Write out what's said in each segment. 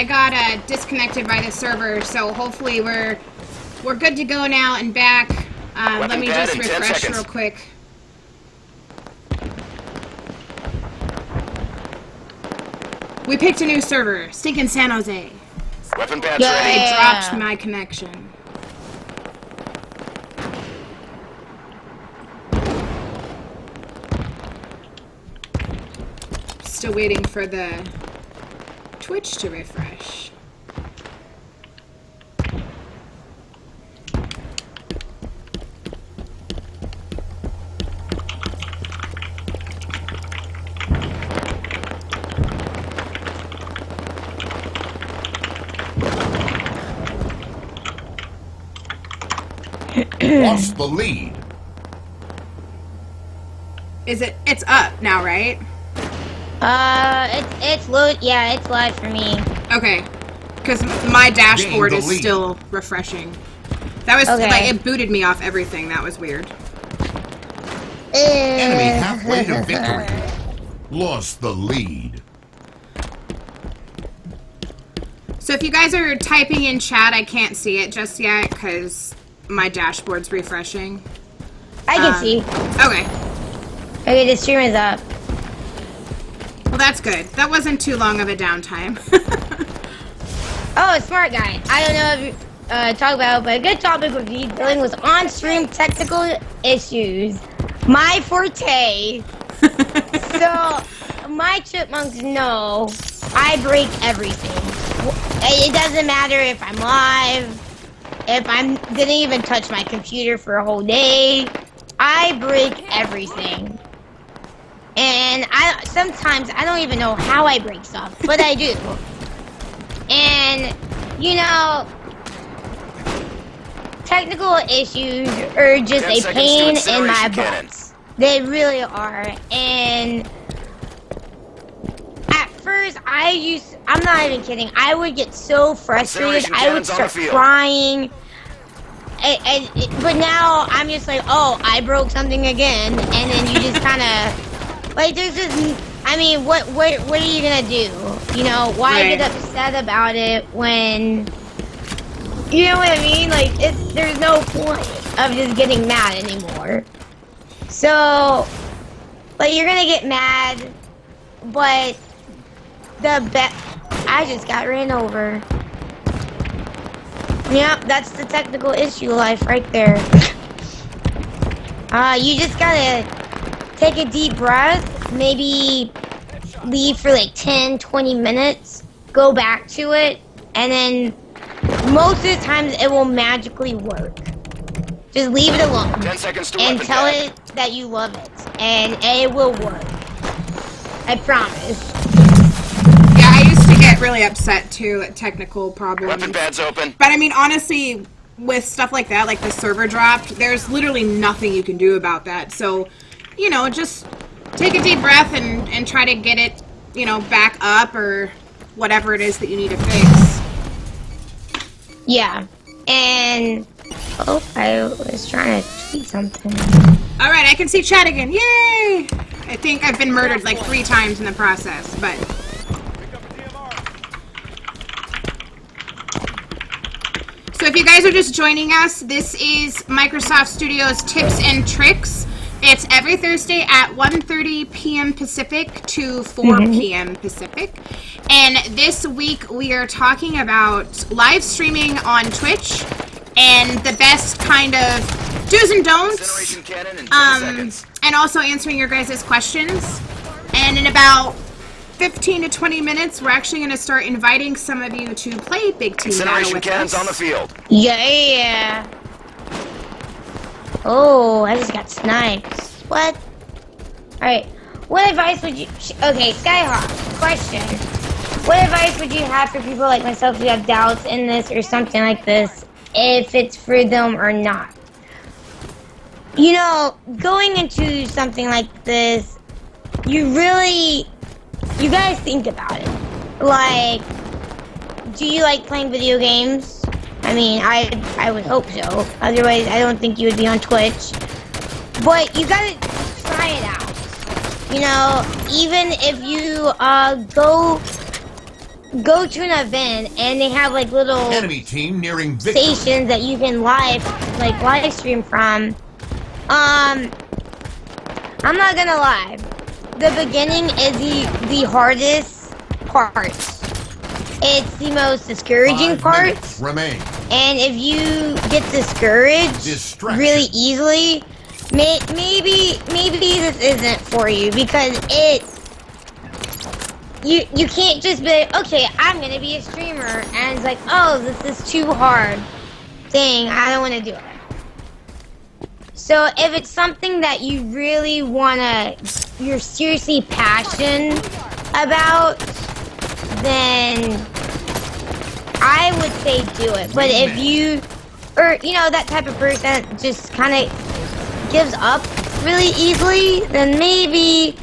I got disconnected by the server, so hopefully we're good to go now and back. Let me just refresh real quick. We picked a new server, stinking San Jose. Weapon pads ready. I dropped my connection. Still waiting for the Twitch to refresh. Lost the lead. It's up now, right? It's load. Yeah, it's live for me. Okay, because my dashboard is still refreshing. That was like it booted me off everything. That was weird. Enemy halfway to victory. Lost the lead. So if you guys are typing in chat, I can't see it just yet because my dashboard's refreshing. I can see. Okay. Okay, the stream is up. Well, that's good. That wasn't too long of a downtime. Oh, smart guy. I don't know if you talk about it, but a good topic would be dealing with on-stream technical issues. My forte. So, my chipmunks know I break everything. It doesn't matter if I'm live, if I didn't even touch my computer for a whole day. I break everything. And sometimes I don't even know how I break stuff, but I do. And, you know, technical issues are just a pain in my butt. They really are. And at first, I'm not even kidding, I would get so frustrated, I would start crying. But now, I'm just like, oh, I broke something again, and then you just kind of, like, there's just, I mean, what are you gonna do? You know, why get upset about it when, you know what I mean? Like, there's no point of just getting mad anymore. So, like, you're gonna get mad, but I just got ran over. Yep, that's the technical issue life right there. You just gotta take a deep breath, maybe leave for like 10-20 minutes, go back to it, and then most of the times it will magically work. Just leave it alone 10 seconds to and tell it that you love it, and it will work. I promise. Yeah, I used to get really upset too at technical problems. Weapon pads open. But I mean, honestly, with stuff like that, like the server dropped, there's literally nothing you can do about that. So, you know, just take a deep breath and try to get it, you know, back up or whatever it is that you need to fix. Yeah, and oh, I was trying to tweet something. All right, I can see chat again. Yay! I think I've been murdered like 3 times in the process, but. So if you guys are just joining us, this is Microsoft Studios Tips and Tricks. It's every Thursday at 1:30 p.m. Pacific to 4 p.m. Pacific. And this week we are talking about live streaming on Twitch and the best kind of do's and don'ts. And also answering your guys' questions. And in about 15 to 20 minutes, we're actually going to start inviting some of you to play Big Team Battle with us. On the field. Yeah. Oh, I just got sniped. What? Alright. What advice would you... Okay, Skyhawk, question. What advice would you have for people like myself who have doubts in this or something like this, if it's for them or not? You know, going into something like this, you guys think about it. Like, do you like playing video games? I mean, I would hope so. Otherwise, I don't think you would be on Twitch. But you gotta try it out. You know, even if you go go to an event and they have like little Enemy team nearing victory. stations that you can live stream from. I'm not gonna lie. The beginning is the hardest part. It's the most discouraging 5 part. minutes remain. And if you get discouraged Distraction. really easily, maybe this isn't for you, because you can't just be like, okay, I'm gonna be a streamer, and it's like, oh, this is too hard. Dang, I don't want to do it. So if it's something that you really you're seriously passionate about, then I would say do it. But if you, or that type of person that just kind of gives up really easily, then maybe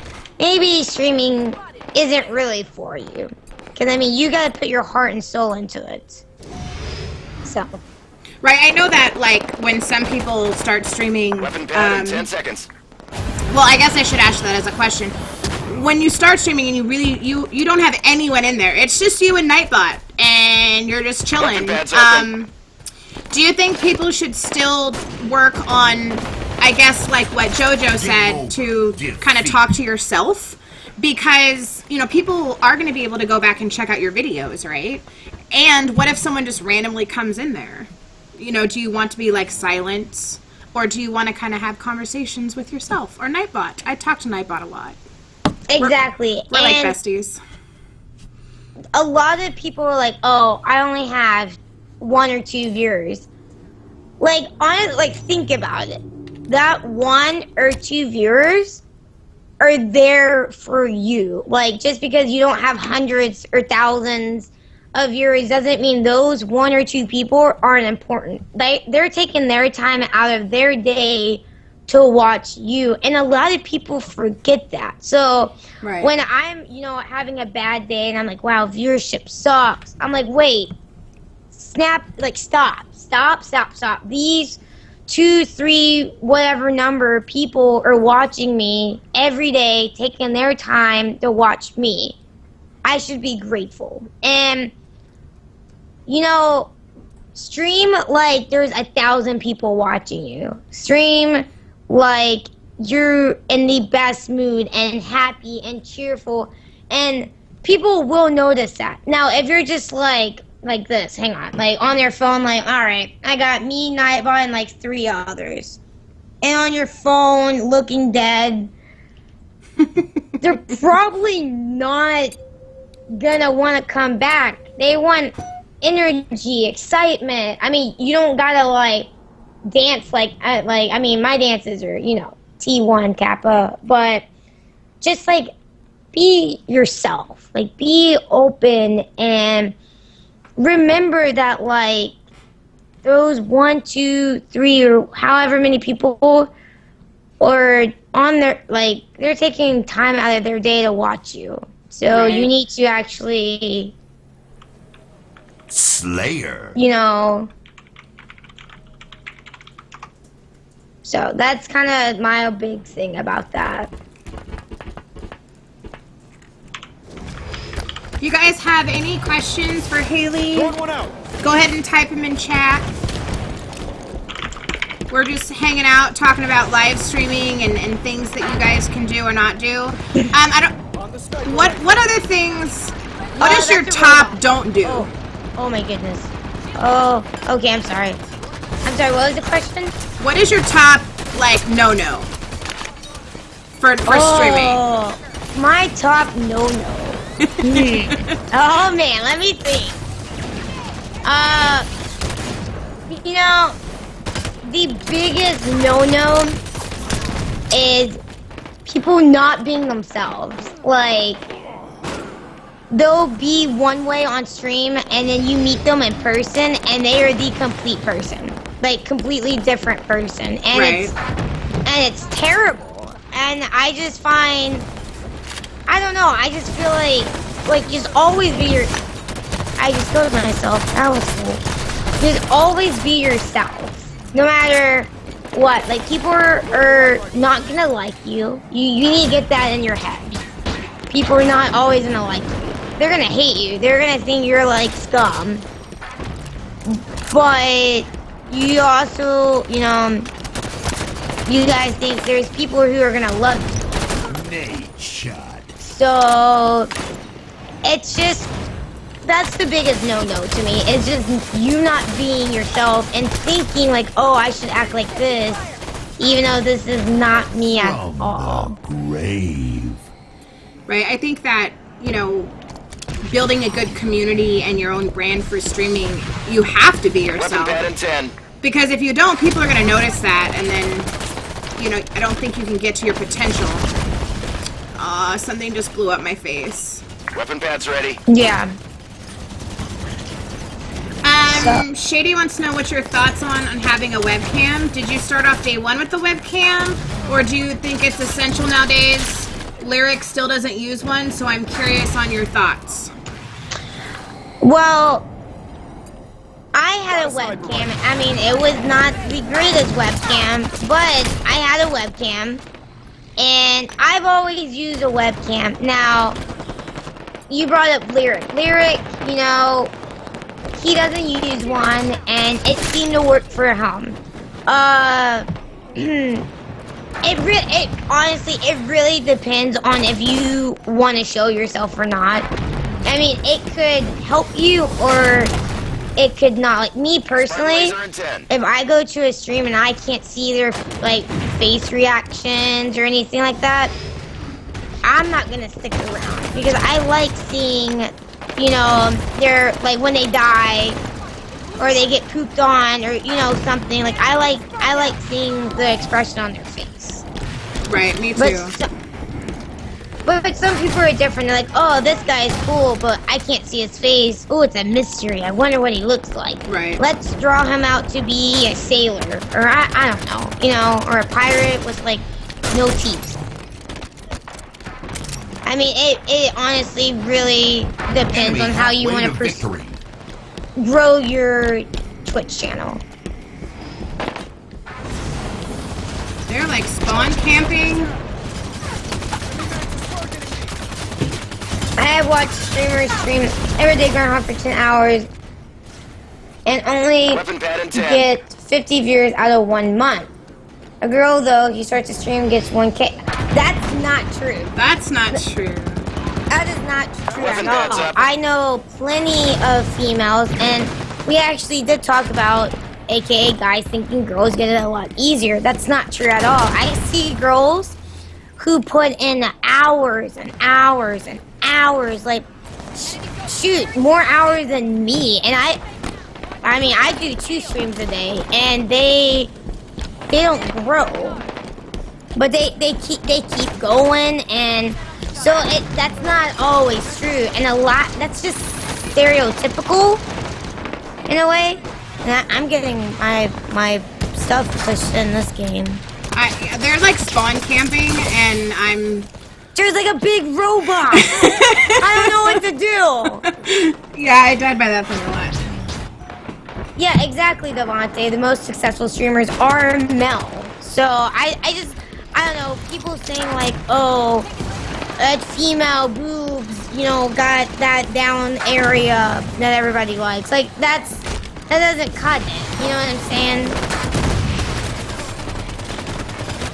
streaming isn't really for you. Because, I mean, you gotta put your heart and soul into it. So. Right, I know that, like, when some people start streaming, Weapon pad in 10 seconds. well, I guess I should ask that as a question. When you start streaming and you really, you don't have anyone in there, it's just you and Nightbot, and you're just chilling. Weapon pad's open. Do you think people should still work on, I guess, like what JoJo said, to kind of talk to yourself? Because, people are going to be able to go back and check out your videos, right? And what if someone just randomly comes in there? Do you want to be, like, silent? Or do you want to kind of have conversations with yourself? Or Nightbot. I talk to Nightbot a lot. Exactly. We're like besties. A lot of people are like, oh, I only have 1 or 2 viewers. Like, honestly, think about it. That 1 or 2 viewers are there for you. Like, just because you don't have hundreds or thousands of viewers doesn't mean those 1 or 2 people aren't important. They're taking their time out of their day to watch you, and a lot of people forget that. So Right. when I'm, having a bad day and I'm like, wow, viewership sucks, I'm like, wait, stop. These 2, 3, whatever number of people are watching me every day, taking their time to watch me. I should be grateful. And stream like there's 1,000 people watching you. Stream like you're in the best mood and happy and cheerful, and people will notice that. Now, if you're just like this, hang on, like on your phone, like, all right, I got me, Nightbot, and like 3 others, and on your phone looking dead, they're probably not gonna want to come back. They want energy, excitement. I mean, you don't gotta like dance like I mean, my dances are T1 Kappa, but just like be yourself, like be open, and remember that like those 1, 2, 3 or however many people are on their, like, they're taking time out of their day to watch you. So Right. you need to actually, Slayer. So that's kind of my big thing about that. If you guys have any questions for Haley, go ahead and type them in chat. We're just hanging out, talking about live streaming and things that you guys can do or not do. What other things, what is your top don't do? Oh my goodness. Oh, okay, I'm sorry. What was the question? What is your top, like, no-no for streaming? My top no-no. Oh man, let me think. The biggest no-no is people not being themselves. Like, they'll be one way on stream and then you meet them in person and they are the complete person. Like, completely different person. And Right. it's terrible. And I just find, I don't know, I just feel like just always be I just go to myself, that was cool. Just always be yourself. No matter what. Like, people are not gonna like you. You need to get that in your head. People are not always gonna like you. they're gonna hate you. They're gonna think you're like scum. But you also, you know, you guys think there's people who are gonna love you. Nate shot. So it's just, that's the biggest no-no to me. It's just you not being yourself and thinking like, oh, I should act like this, even though this is not me at all. From the grave. Right, I think that, you know, building a good community and your own brand for streaming, you have to be Weapon yourself. pad in 10. Because if you don't, people are going to notice that, and then, you know, I don't think you can get to your potential. Something just blew up my face. Weapon pad's ready. Yeah. Shady wants to know what your thoughts on having a webcam. Did you start off day one with the webcam, or do you think it's essential nowadays? Lyric still doesn't use one, so I'm curious on your thoughts. Well, I had a webcam. I mean, it was not the greatest webcam, but I had a webcam, and I've always used a webcam. Now, you brought up Lyric. Lyric, you know, he doesn't use one, and it seemed to work for him. Honestly, it really depends on if you want to show yourself or not. I mean, it could help you or it could not. Like me personally, Laser in 10. if I go to a stream and I can't see their like face reactions or anything like that, I'm not gonna stick around because I like seeing, you know, their like when they die or they get pooped on or you know something. Like I like seeing the expression on their face. Right, me too. But some people are different. They're like, oh, this guy is cool, but I can't see his face. Oh, it's a mystery. I wonder what he looks like. Right. Let's draw him out to be a sailor, or I don't know, you know, or a pirate with like no teeth. I mean, it honestly really depends on how you want to grow your Twitch channel. They're like spawn camping. I have watched streamers stream every day Groundhog for 10 hours and only Weapon pad in 10. get 50 viewers out of 1 month. A girl, though, he starts to stream, gets 1K. That's not true. That's not true. That is not true Weapon at pad's all. up. I know plenty of females, and we actually did talk about AKA guys thinking girls get it a lot easier. That's not true at all. I see girls who put in hours and hours and hours, like shoot, more hours than me. And I mean, I do 2 streams a day, and they don't grow, but they keep going, and so that's not always true, and a lot that's just stereotypical in a way. And I'm getting my stuff pushed in this game. They're like spawn camping, and There's like a big robot. I don't know what to do. yeah, I died by that thing a lot. Yeah, exactly, Devontae. The most successful streamers are male. So I don't know. People saying like, oh, a female boobs, you know, got that down area that everybody likes. Like that doesn't cut it. You know what I'm saying?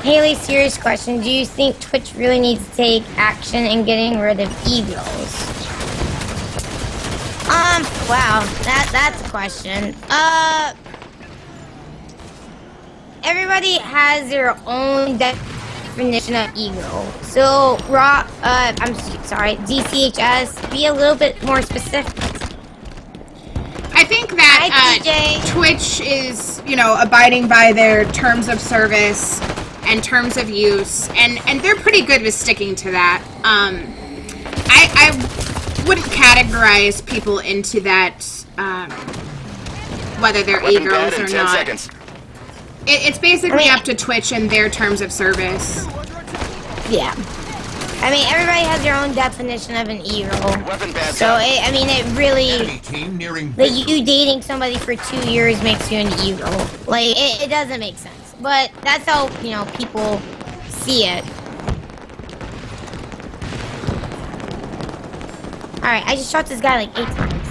Haley, serious question. Do you think Twitch really needs to take action in getting rid of egos? Wow, that's a question. Everybody has their own definition of ego. So, I'm sorry, DCHS, be a little bit more specific. I think that Hi, TJ. Twitch is, you know, abiding by their terms of service and terms of use, and they're pretty good with sticking to that. I wouldn't categorize people into that, whether they're Weapon e-girls pad in or 10 not. seconds. It's basically up to Twitch and their terms of service. Yeah. I mean, everybody has their own definition of an e-girl. Weapon pad So, it really... Enemy team nearing Like, you dating somebody for 2 years makes you an e-girl. Like, it doesn't make sense. But that's how, you know, people see it. Alright, I just shot this guy like 8 times.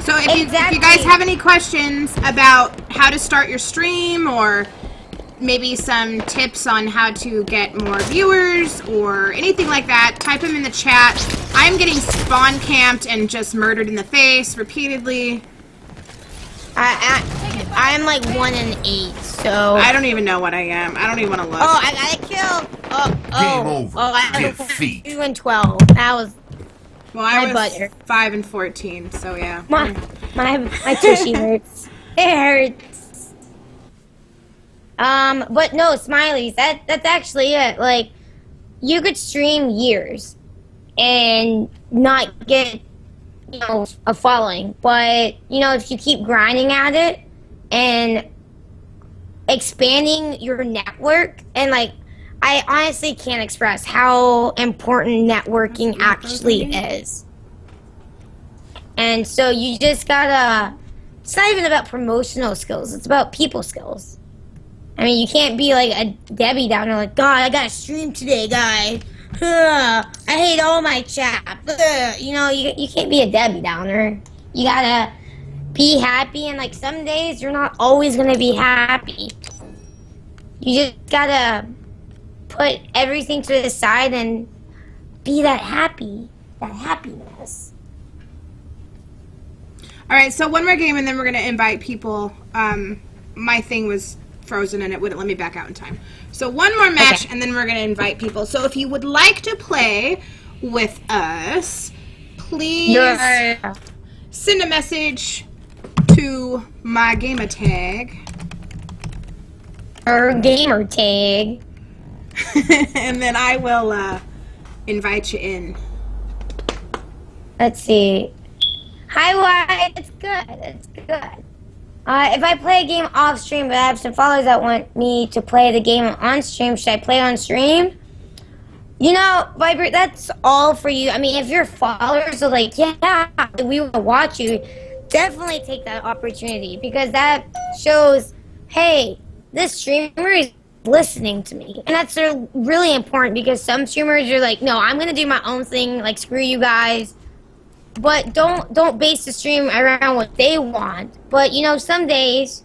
So if you guys have any questions about how to start your stream or maybe some tips on how to get more viewers or anything like that, type them in the chat. I'm getting spawn camped and just murdered in the face repeatedly. I'm like 1 in 8, so... I don't even know what I am. I don't even want to look. Oh, I got a kill! Game over. Oh, I got Defeat. 2 and 12. That was... Well, I my was butter. 5 and 14, so yeah. My tushy hurts. It hurts. But no, Smileys, that's actually it. Like, you could stream years and not get, you know, a following. But, you know, if you keep grinding at it and expanding your network, and like, I honestly can't express how important networking actually is. And so you just gotta, it's not even about promotional skills, it's about people skills. I mean, you can't be like a Debbie Downer, like, God, I gotta stream today, guys. I hate all my chat. You know, you can't be a Debbie Downer. You gotta be happy, and like some days you're not always gonna be happy. You just gotta put everything to the side and be that happiness. All right, so one more game, and then we're going to invite people. My thing was frozen, and it wouldn't let me back out in time. So one more match, and then we're going to invite people. So if you would like to play with us, please send a message to my gamer tag. Or gamer tag. And then I will invite you in. Let's see. Hi, White. It's good. It's good. If I play a game off stream, but I have some followers that want me to play the game on stream, should I play on stream? You know, Viber, that's all for you. I mean, if your followers are like, yeah, we want to watch you, definitely take that opportunity, because that shows, hey, this streamer is listening to me. And that's really important, because some streamers are like, no, I'm gonna do my own thing, like, screw you guys. But don't base the stream around what they want. But, you know, some days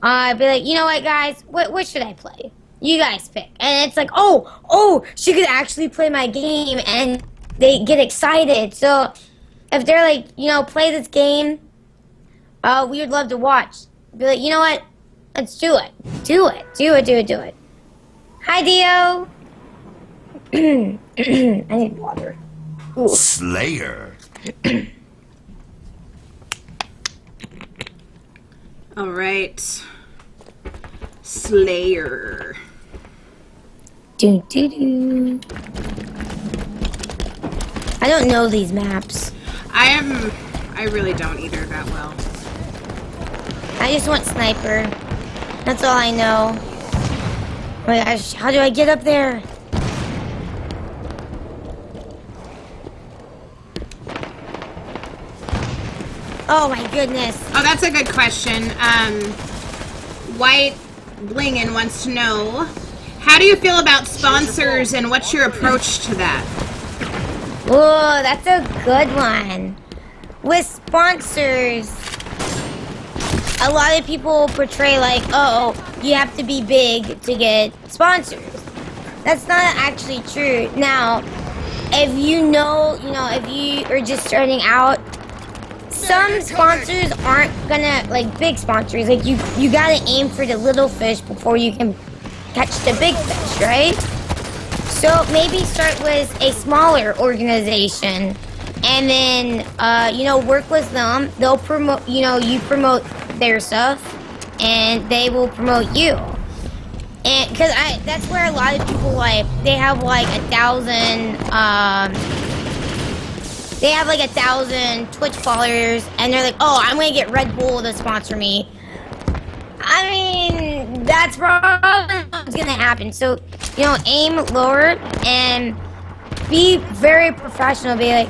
I'd be like, you know what, guys, what should I play? You guys pick. And it's like, oh, she could actually play my game, and they get excited. So if they're like, you know, play this game, we would love to watch. Be like, you know what? Let's do it. Do it. Hi, Dio. I need water. Ooh. Slayer. All right. Slayer. Do. I don't know these maps. I really don't either that well. I just want sniper. That's all I know. Oh my gosh, how do I get up there? Oh my goodness. Oh, that's a good question. White Blingin wants to know, how do you feel about sponsors and what's your approach to that? Oh, that's a good one. With sponsors, a lot of people portray like, oh, you have to be big to get sponsors. That's not actually true. Now, if you know, if you are just starting out, some sponsors aren't gonna, like, big sponsors, like, you gotta aim for the little fish before you can catch the big fish, right? So maybe start with a smaller organization, and then, work with them. They'll promote, you promote their stuff, and they will promote you. And, because that's where a lot of people, like, they have, like, 1,000, they have like 1,000 Twitch followers, and they're like, oh, I'm gonna get Red Bull to sponsor me. I mean, that's probably what's gonna happen. So, aim lower and be very professional. Be like,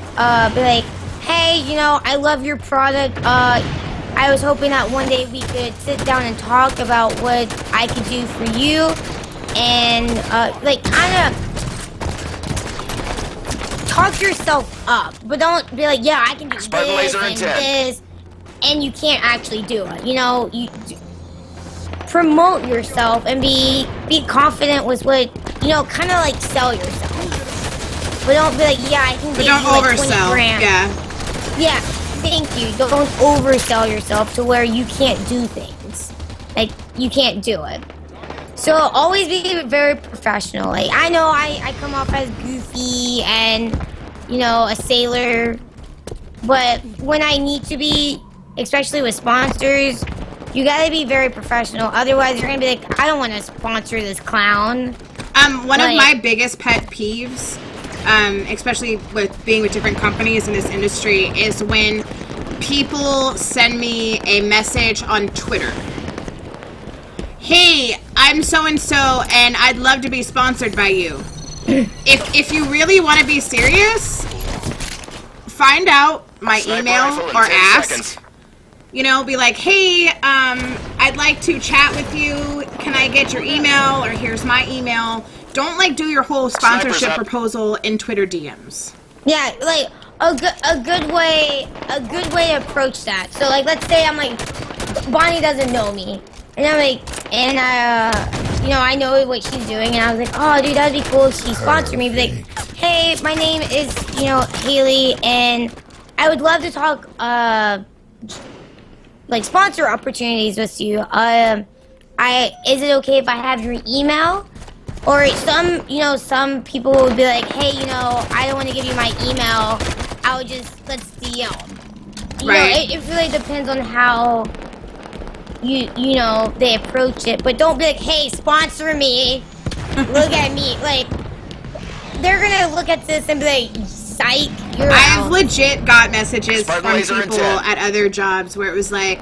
hey, I love your product. I was hoping that one day we could sit down and talk about what I could do for you, and kind of talk yourself up, but don't be like, yeah, I can do Spartan this laser and intent. this, and you can't actually do it. You know, promote yourself and be confident with what, you know, kind of like sell yourself. But don't be like, yeah, I can But give don't you like 20 oversell. grand. Yeah, thank you. Don't oversell yourself to where you can't do things. Like, you can't do it. So always be very professional. Like, I know I come off as goofy and, you know, a sailor, but when I need to be, especially with sponsors, you gotta be very professional. Otherwise, you're gonna be like, I don't want to sponsor this clown. One of my biggest pet peeves, especially with being with different companies in this industry, is when people send me a message on Twitter. Hey, I'm so-and-so, and I'd love to be sponsored by you. If you really want to be serious, find out my Sniper email rifle in or 10 ask. seconds. You know, be like, hey, I'd like to chat with you. Can I get your email? Or here's my email. Don't like do your whole sponsorship Sniper's up. proposal in Twitter DMs. Yeah, like a good way to approach that. So like, let's say I'm like, Bonnie doesn't know me, and I'm like, and you know, I know what she's doing, and I was like, oh, dude, that'd be cool if she sponsored me. Be like, hey, my name is, you know, Haley, and I would love to talk, like sponsor opportunities with you. Is it okay if I have your email? Or some people would be like, hey, you know, I don't want to give you my email. I would just, let's DM. You Right. know, it really depends on how you know, they approach it. But don't be like, hey, sponsor me. Look at me. Like, they're gonna look at this and be like, psych, you're I've out. legit got messages Spartan from laser people intent. at other jobs where it was like,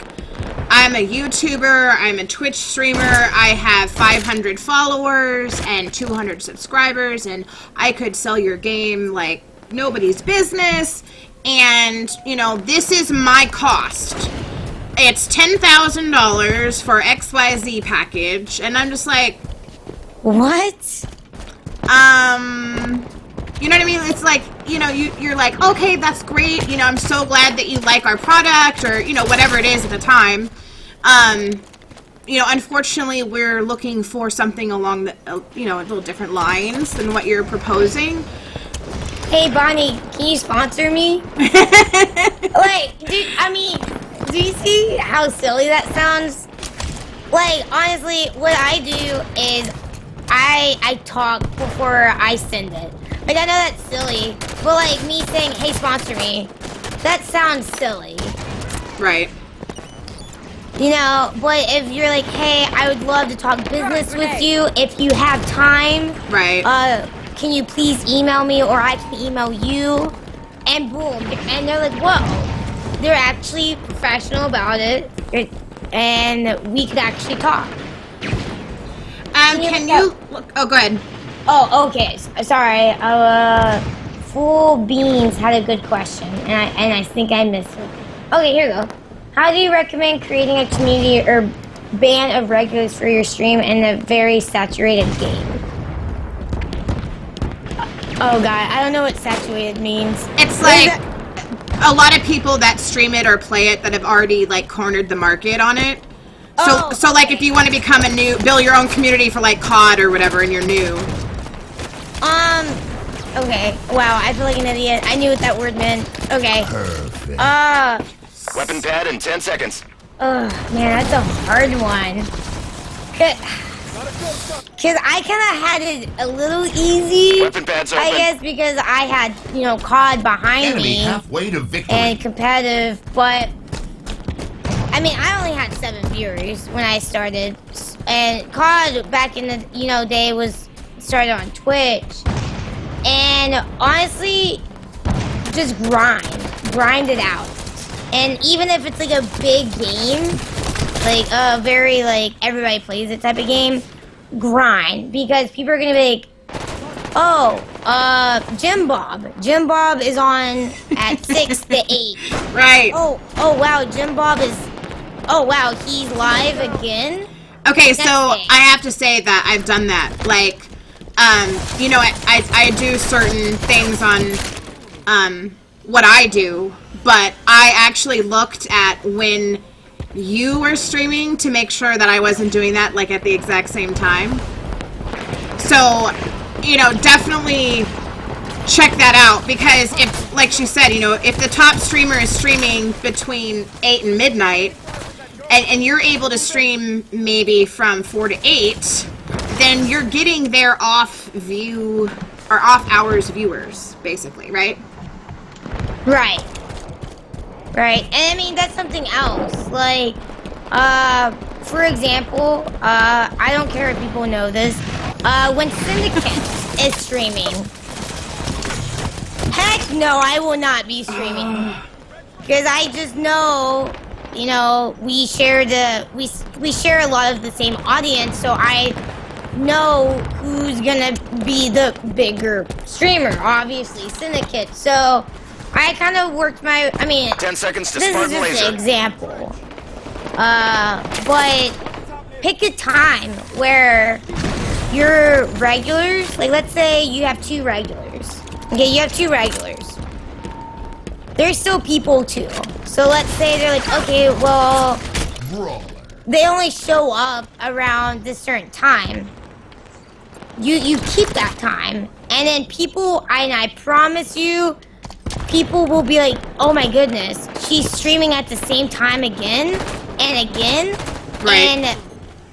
I'm a YouTuber, I'm a Twitch streamer, I have 500 followers and 200 subscribers, and I could sell your game like nobody's business, and, you know, this is my cost. It's $10,000 for XYZ package, and I'm just like, What? you know what I mean? It's like, you know, you're like, okay, that's great. You know, I'm so glad that you like our product, or, you know, whatever it is at the time. You know, unfortunately, we're looking for something along the, you know, a little different lines than what you're proposing. Hey, Bonnie, can you sponsor me? Like, dude, I mean, do you see how silly that sounds? Like, honestly, what I do is I talk before I send it. Like, I know that's silly, but like me saying, hey, sponsor me, that sounds silly. Right. You know, but if you're like, hey, I would love to talk business with you if you have time. Right. Can you please email me, or I can email you? And boom, and they're like, whoa, they're actually professional about it, and we could actually talk. Can you look? Oh, go ahead. Oh, okay. Sorry. Full Beans had a good question, and I think I missed it. Okay, here we go. How do you recommend creating a community or band of regulars for your stream in a very saturated game? Oh god, I don't know what saturated means. It's like a lot of people that stream it or play it that have already like cornered the market on it. So, so like if you want to become build your own community for like COD or whatever, and you're new. Okay. Wow, I feel like an idiot. I knew what that word meant. Okay. Perfect. Weapon pad in 10 seconds. Man, that's a hard one. Cause I kind of had it a little easy. Weapon pads open. I guess because I had, you know, COD behind Enemy me halfway to victory. and competitive, but I mean, I only had 7 viewers when I started, and COD back in the, you know, day was started on Twitch, and honestly, just grind it out. And even if it's like a big game, like a very like everybody plays it type of game, grind, because people are gonna be like, oh, Jim Bob is on at 6 to 8. Right. Oh wow, Jim Bob is, oh wow, he's live again? Okay, so That's it. I have to say that I've done that. Like, you know, I do certain things on what I do, but I actually looked at when you were streaming to make sure that I wasn't doing that like at the exact same time. So, you know, definitely check that out, because if, like she said, you know, if the top streamer is streaming between 8 and midnight, and you're able to stream maybe from 4 to 8, then you're getting their off hours viewers, basically, right? Right. Right. And I mean, that's something else. Like, for example, I don't care if people know this, when Syndicate is streaming, heck no, I will not be streaming. Because I just know, you know, we share a lot of the same audience, so I know who's gonna be the bigger streamer, obviously Syndicate. So I kind of worked 10 seconds to this Spartan is just laser. an example. But pick a time where your regulars, like let's say you have 2 regulars. Okay, you have 2 regulars. There's still people too. So let's say they're like, okay, well, Brawler. they only show up around this certain time. You keep that time, and then people, and I promise you, people will be like, oh my goodness, she's streaming at the same time again and again. Right. And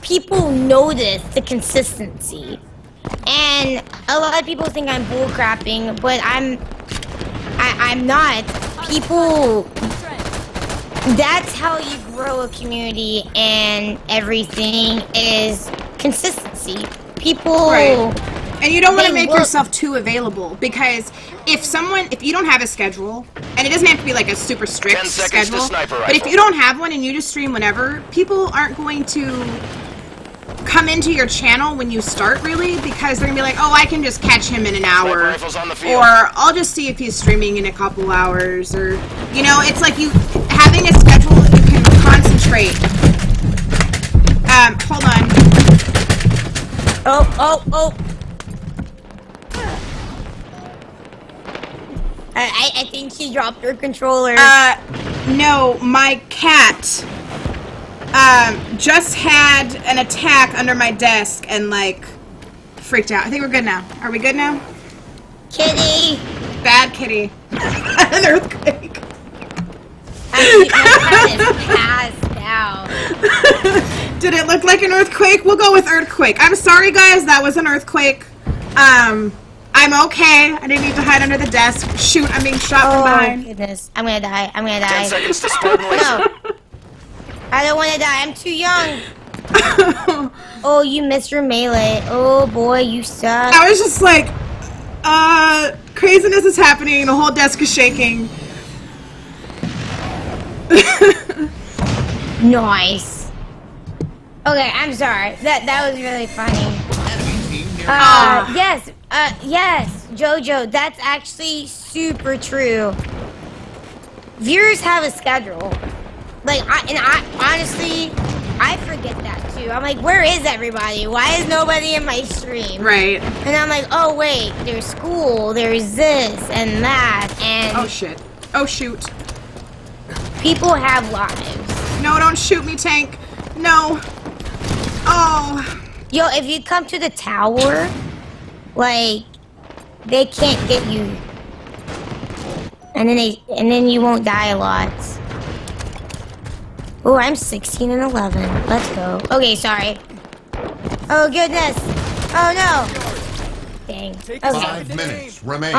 people notice the consistency. And a lot of people think I'm bullcrapping, but I'm not. People, that's how you grow a community, and everything is consistency. People, Right. And you don't want to they make look- yourself too available, because if you don't have a schedule, and it doesn't have to be like a super 10 strict seconds to schedule, sniper but if rifle. you don't have one and you just stream whenever, people aren't going to come into your channel when you start, really, because they're gonna be like, oh, I can just catch him in an hour, rifles on the field. or I'll just see if he's streaming in a couple hours, or, you know, it's like you having a schedule, you can concentrate. Hold on. Oh. I think she dropped her controller. No, my cat just had an attack under my desk and like freaked out. I think we're good now. Are we good now? Kitty! Bad kitty. An earthquake. My cat is passed out. Did it look like an earthquake? We'll go with earthquake. I'm sorry, guys. That was an earthquake. I'm okay. I didn't need to hide under the desk. Shoot, I'm being shot from Oh, behind. goodness. I'm gonna die. 10 seconds to Spartan laser. No. I don't want to die. I'm too young. Oh, you missed your melee. Oh, boy, you suck. I was just like, craziness is happening. The whole desk is shaking. Nice. Okay, I'm sorry. That was really funny. Yes, Jojo, that's actually super true. Viewers have a schedule. Like, I honestly, I forget that too. I'm like, where is everybody? Why is nobody in my stream? Right. And I'm like, oh wait, there's school, there's this and that, and Oh, shit. Oh, shoot. people have lives. No, don't shoot me, tank. No. Oh. Yo, if you come to the tower, like, they can't get you. And then you won't die a lot. Oh, I'm 16 and 11. Let's go. Okay, sorry. Oh goodness. Oh no. Dang. Okay. 5 minutes remain.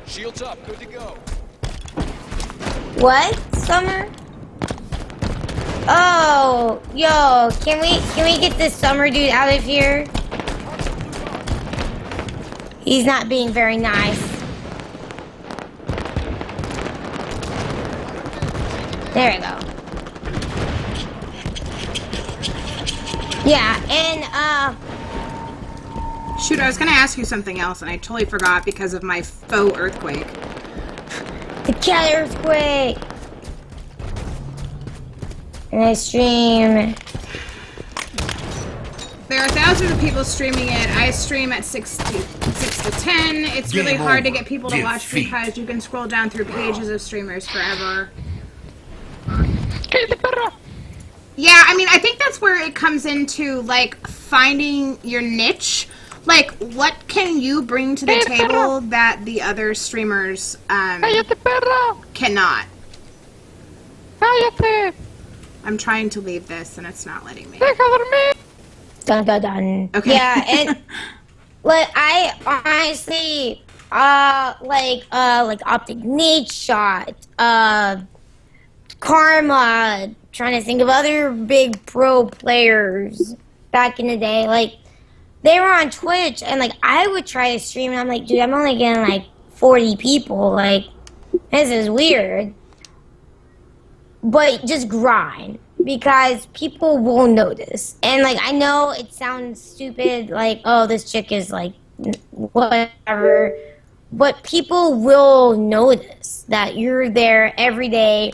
Shields up, good to go. What? Summer? Oh, yo, can we get this Summer dude out of here? He's not being very nice. There we go. Yeah, and Shoot, I was gonna ask you something else, and I totally forgot because of my faux earthquake. the cat earthquake. And I stream. There there are thousands of people streaming it. I stream at 6 to 10. It's really Game hard to over. get people to watch Defeat. because you can scroll down through pages of streamers forever. Yeah, I mean, I think that's where it comes into, like, finding your niche. Like, what can you bring to the table that the other streamers cannot? I'm trying to leave this, and it's not letting me. Dun dun dun. Okay. Yeah, and like I honestly like Optic Nate Shot, Karma, trying to think of other big pro players back in the day. Like they were on Twitch and like I would try to stream and I'm like, dude, I'm only getting like 40 people. Like this is weird. But just grind because people will notice. And like I know it sounds stupid, like, oh, this chick is like whatever, but people will notice that you're there every day.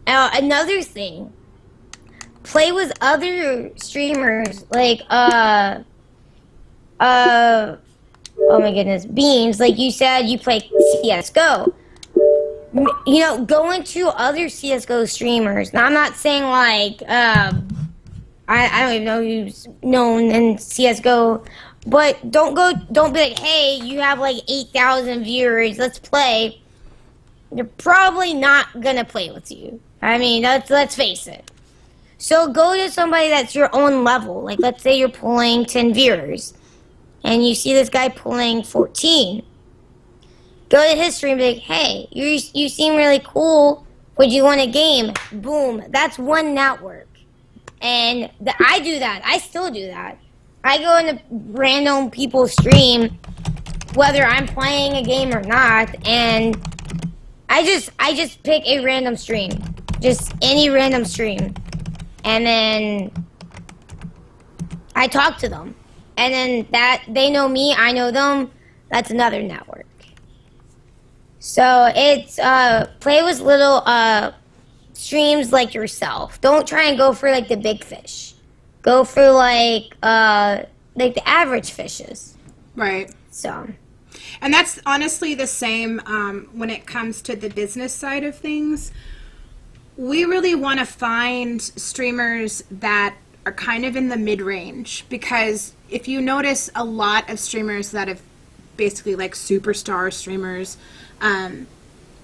Another thing, play with other streamers like oh my goodness, Beans, like you said you play CS:GO. You know, go into other CSGO streamers. Now, I'm not saying like, I don't even know who's known in CSGO, but don't be like, hey, you have like 8,000 viewers, let's play. They're probably not gonna play with you. I mean, let's face it. So go to somebody that's your own level. Like, let's say you're pulling 10 viewers, and you see this guy pulling 14. Go to his stream and be like, hey, you seem really cool. Would you want a game? Boom. That's one network. And I do that. I still do that. I go into random people's stream, whether I'm playing a game or not, and I just pick a random stream. Just any random stream. And then I talk to them. And then that they know me, I know them. That's another network. So it's play with little streams like yourself. Don't try and go for like the big fish. Go for like the average fishes. Right. So. And that's honestly the same when it comes to the business side of things. We really want to find streamers that are kind of in the mid-range, because if you notice a lot of streamers that have basically like superstar streamers,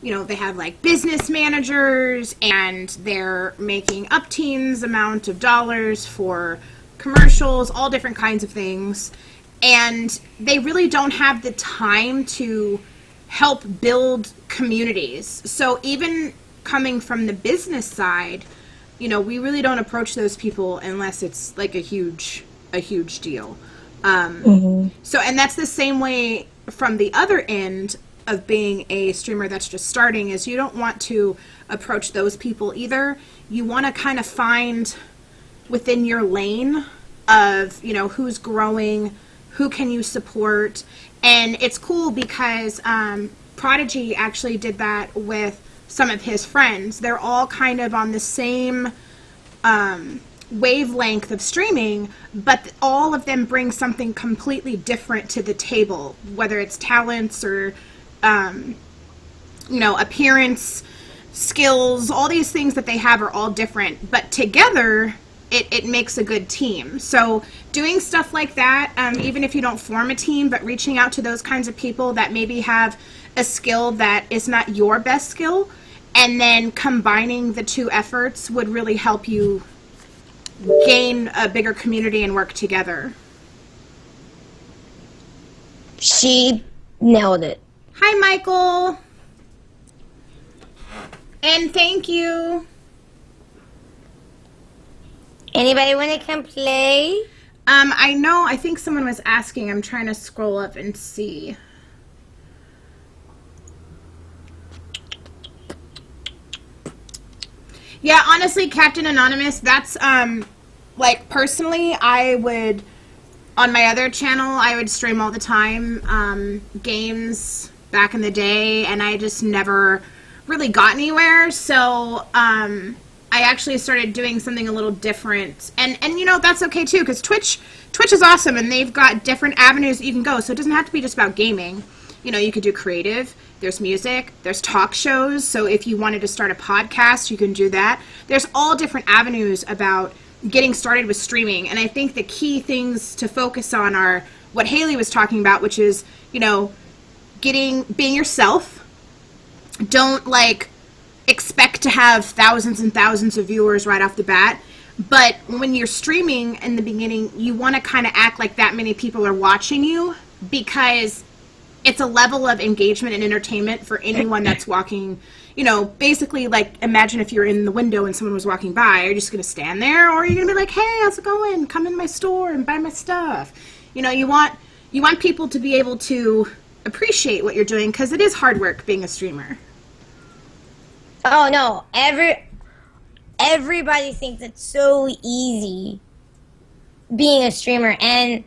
you know, they have like business managers and they're making up teens amount of dollars for commercials, all different kinds of things. And they really don't have the time to help build communities. So even coming from the business side, you know, we really don't approach those people unless it's like a huge deal. So, and that's the same way from the other end of being a streamer that's just starting, is you don't want to approach those people either. You want to kind of find within your lane of, you know, who's growing, who can you support. And it's cool because Prodigy actually did that with some of his friends. They're all kind of on the same wavelength of streaming, but all of them bring something completely different to the table, whether it's talents or you know, appearance, skills. All these things that they have are all different, but together it makes a good team. So doing stuff like that, even if you don't form a team, but reaching out to those kinds of people that maybe have a skill that is not your best skill, and then combining the two efforts would really help you gain a bigger community and work together. She nailed it. Hi, Michael. And thank you. Anybody want to come play? I think someone was asking. I'm trying to scroll up and see. Yeah, honestly, Captain Anonymous, that's, like, personally, I would, on my other channel, I would stream all the time, games back in the day, and I just never really got anywhere, so, I I actually started doing something a little different. And you know, that's okay too, because Twitch is awesome, and they've got different avenues that you can go. So it doesn't have to be just about gaming. You know, you could do creative, there's music, there's talk shows. So if you wanted to start a podcast, you can do that. There's all different avenues about getting started with streaming. And I think the key things to focus on are what Haley was talking about, which is, you know, being yourself. Don't like expect to have thousands and thousands of viewers right off the bat. But when you're streaming in the beginning, you want to kind of act like that many people are watching you, because it's a level of engagement and entertainment for anyone that's walking. You know, basically, like, imagine if you're in the window and someone was walking by. Are you just going to stand there? Or are you going to be like, hey, how's it going? Come in my store and buy my stuff. You know, you want people to be able to appreciate what you're doing, because it is hard work being a streamer. Oh, no. Everybody thinks it's so easy being a streamer. And,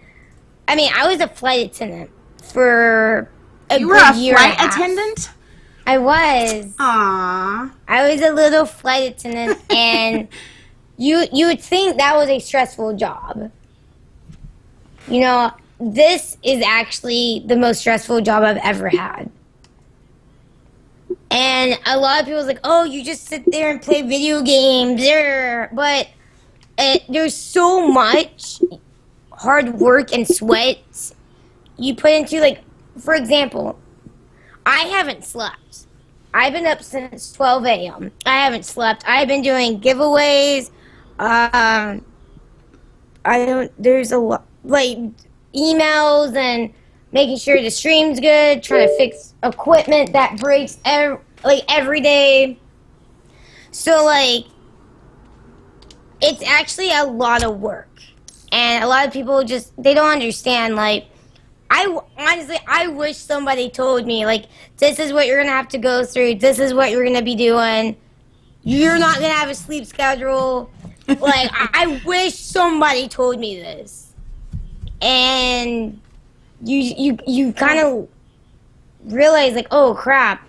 I mean, I was a flight attendant for a You were good a year flight and a half. attendant? I was. Aww. I was a little flight attendant, and you would think that was a stressful job. You know, this is actually the most stressful job I've ever had. And a lot of people's like, oh, you just sit there and play video games. But there's so much hard work and sweat you put into, like, for example, I haven't slept. I've been up since 12 a.m. I haven't slept. I've been doing giveaways. There's a lot, like, emails and making sure the stream's good, trying to fix equipment that breaks every day. So, like, it's actually a lot of work. And a lot of people they don't understand, like, I wish somebody told me, like, this is what you're going to have to go through. This is what you're going to be doing. You're not going to have a sleep schedule. Like, I wish somebody told me this. And you kind of realize, like, oh, crap.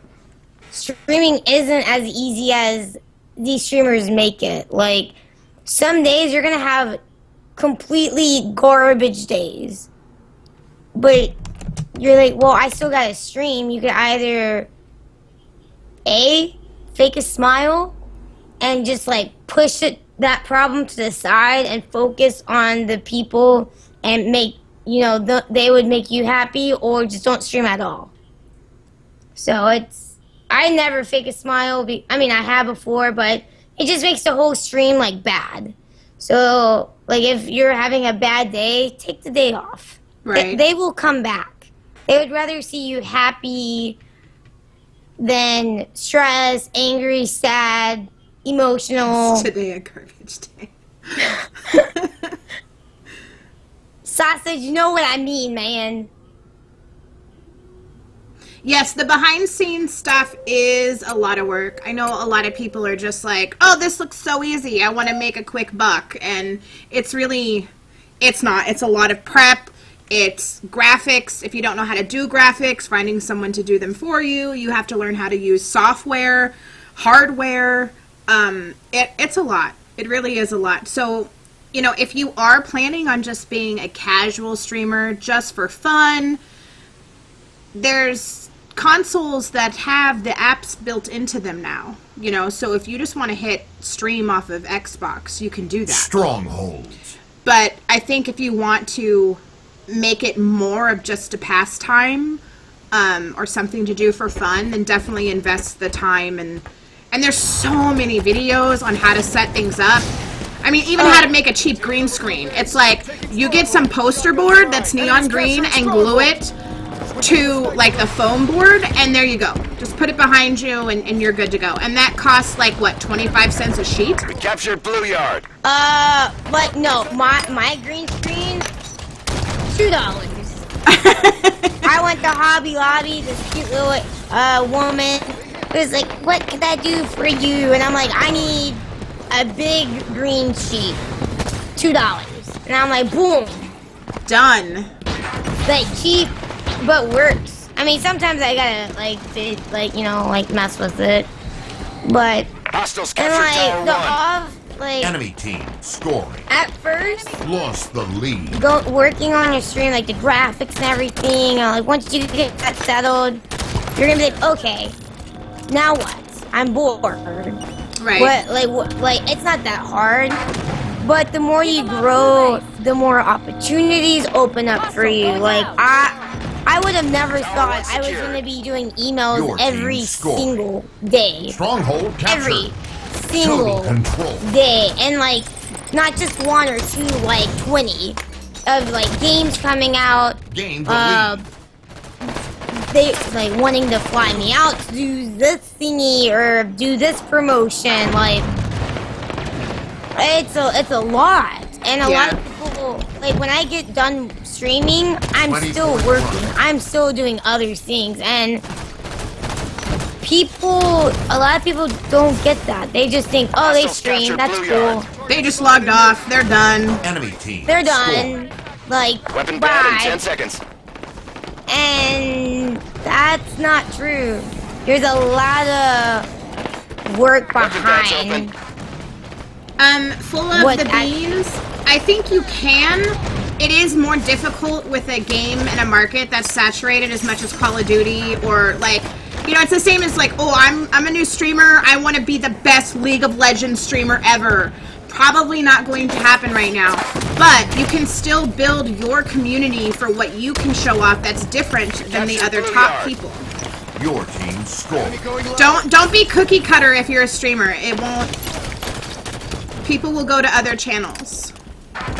Streaming isn't as easy as these streamers make it. Like, some days you're going to have completely garbage days. But you're like, well, I still got to stream. You could either A, fake a smile and just, like, push that problem to the side and focus on the people and make, you know, they would make you happy, or just don't stream at all. So I never fake a smile. I mean, I have before, but it just makes the whole stream, like, bad. So, like, if you're having a bad day, take the day off. Right. They will come back. They would rather see you happy than stressed, angry, sad, emotional. It's today a garbage day. Sausage, you know what I mean, man. Yes, the behind-scenes stuff is a lot of work. I know a lot of people are just like, oh, this looks so easy. I want to make a quick buck. And it's not. It's a lot of prep. It's graphics. If you don't know how to do graphics, finding someone to do them for you. You have to learn how to use software, hardware. It's a lot. It really is a lot. So, you know, if you are planning on just being a casual streamer just for fun, there's consoles that have the apps built into them now. You know, so if you just want to hit stream off of Xbox, you can do that. Strongholds. But I think if you want to make it more of just a pastime, or something to do for fun, then definitely invest the time. And there's so many videos on how to set things up. I mean, even how to make a cheap green screen. It's like, you get some poster board that's neon green and glue it to, like, a foam board, and there you go. Just put it behind you, and you're good to go. And that costs, like, what, 25 cents a sheet? We captured Blue Yard. But no, my green screen, $2. I went to Hobby Lobby, this cute little woman was like, what can I do for you? And I'm like, I need a big green sheet, $2. And I'm like, boom. Done. Like, cheap, but works. I mean, sometimes I gotta, like, you know, like, mess with it. But Hostiles And captured like Tower the 1. off, like Enemy team scoring. at first, Lost the lead. working on your stream, like the graphics and everything. Like once you get that settled, you're gonna be like, okay, now what? I'm bored. Right. Like it's not that hard. But the more you grow, the more opportunities open up for you. Like I would have never thought I was gonna be doing emails Your team every scored. single day. Stronghold captured. Every single Total control. day, and like not just one or two, like 20 of like games coming out. Gain the lead. They like wanting to fly me out to do this thingy or do this promotion. Like it's a lot, and a lot of people like when I get done streaming, I'm still working. I'm still doing other things, and a lot of people don't get that. They just think, oh, they stream, that's cool. They just logged off. They're done. Enemy team. They're done. Like, Weapon bad in bye. 10 seconds. And that's not true. There's a lot of work Weapon bad's behind. open. Full of What the that- beans. I think you can. It is more difficult with a game in a market that's saturated as much as Call of Duty, or like, you know, it's the same as like, oh, I'm a new streamer. I want to be the best League of Legends streamer ever. Probably not going to happen right now, but you can still build your community for what you can show off that's different than the other top people. Your team scored. Don't be cookie cutter if you're a streamer. It won't. People will go to other channels.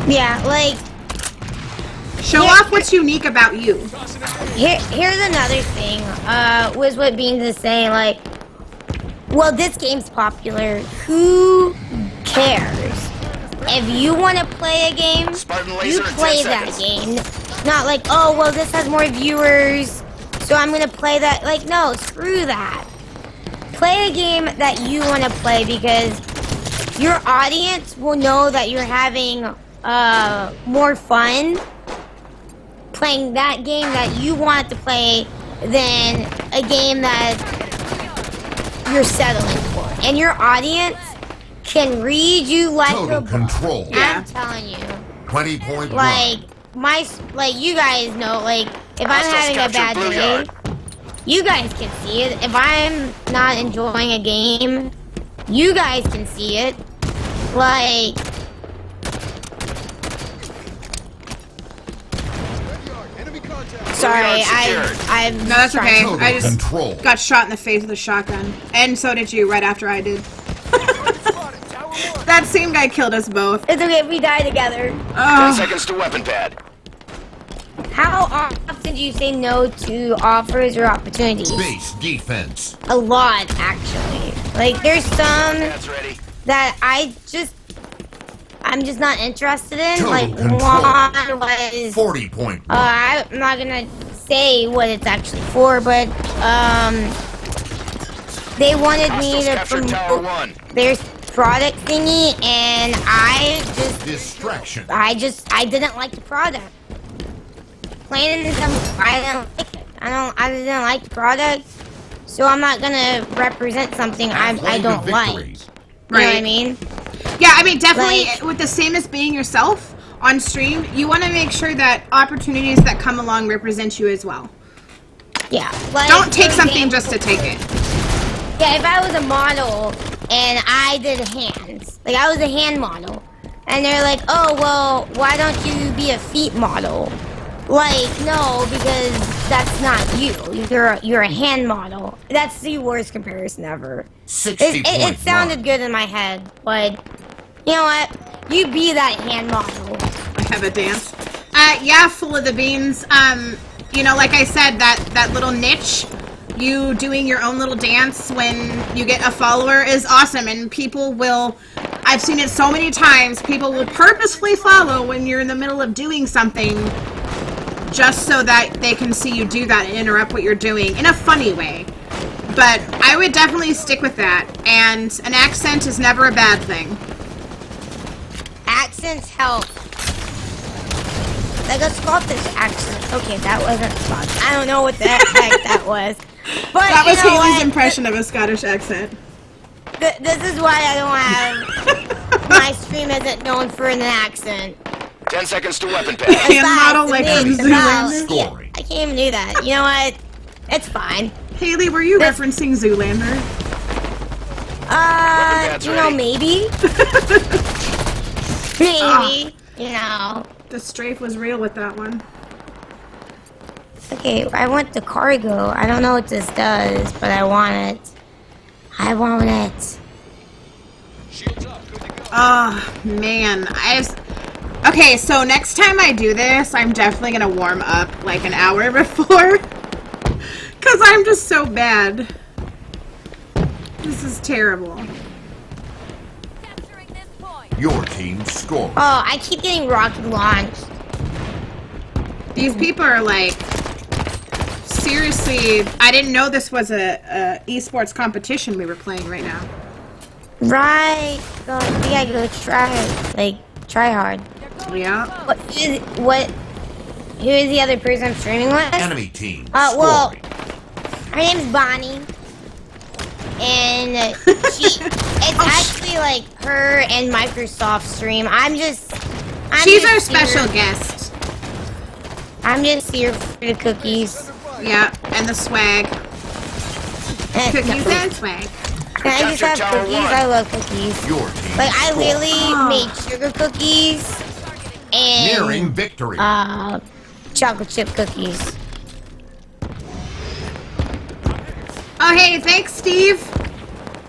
Yeah, like, Show off what's unique about you. here's another thing, was what Beans is saying, like, well, this game's popular. Who cares? If you want to play a game, Spartan you laser in play 10 that seconds. game. Not like, oh, well, this has more viewers, so I'm going to play that. Like, no, screw that. Play a game that you want to play, because your audience will know that you're having more fun playing that game that you want to play than a game that you're settling for. And your audience can read you like Total a book. control. Yeah. I'm telling you. 20-point Like, run. like, you guys know, like, if I'm Hostiles having a captured bad Blue day, Yard. you guys can see it. If I'm not enjoying a game, you guys can see it. Like, sorry, I'm No, that's trying- okay. Total I just control. got shot in the face with a shotgun, and so did you. Right after I did. That same guy killed us both. It's okay if we die together. 10 Oh, seconds to weapon pad. How often do you say no to offers or opportunities? Base defense. A lot, actually. Like, there's some Pad's ready. that I'm just not interested in. Total Like, control. one was, 40-point run. I'm not gonna say what it's actually for, but, they wanted me Hostiles to captured Tower promote 1. their product thingy, and I Distraction. didn't like the product. Plain and simple, I didn't like it. I didn't like the product, so I'm not gonna represent something I Play don't the like. victory. You know what I Right. mean? yeah. I mean, definitely Like- with the same as being yourself on stream, you want to make sure that opportunities that come along represent you as well. Yeah. Like, Don't take for something example- just to take it. Yeah, if I was a model and I did hands, like I was a hand model, and they're like, oh, well, why don't you be a feet model? Like, no, because that's not you. You're a hand model. That's the worst comparison ever. 60-point It sounded run. good in my head, but you know what? You be that hand model. I have a dance. Yeah, full of the beans. You know, like I said, that little niche, you doing your own little dance when you get a follower is awesome, and people will. I've seen it so many times. People will purposefully follow when you're in the middle of doing something, just so that they can see you do that and interrupt what you're doing in a funny way. But I would definitely stick with that, and an accent is never a bad thing. Accents help. Like a Scottish accent. Okay, that wasn't Scottish. I don't know what the heck that was. But That was you know Haley's what? impression of a Scottish accent. This is why I don't have my stream isn't known for an accent. 10 seconds to weapon pad. And model like from Zoolander. Scoring. I can't even do that. You know what? It's fine. Haley, were you referencing Zoolander? You know, maybe. Maybe. You know. The strafe was real with that one. Okay, I want the cargo. I don't know what this does, but I want it. I want it. Shields up. Good to go. Oh, man. Okay, so next time I do this, I'm definitely gonna warm up like an hour before. Because I'm just so bad. This is terrible. Your team scoring. Oh, I keep getting rocket launched. These people are like, seriously, I didn't know this was a esports competition we were playing right now. Right. Go, we gotta go try hard. Yeah. Who is the other person I'm streaming with? Enemy team Well, scoring. her name's Bonnie. And it's actually like her and Microsoft stream. She's our special guest. I'm just here for the cookies. Yeah, and the swag. Cookies and swag. Can I just have Capture cookies? Tower 1. I love cookies. Your team Like, I scoring. literally made sugar cookies Nearing and victory. chocolate chip cookies. Oh, hey, thanks, Steve.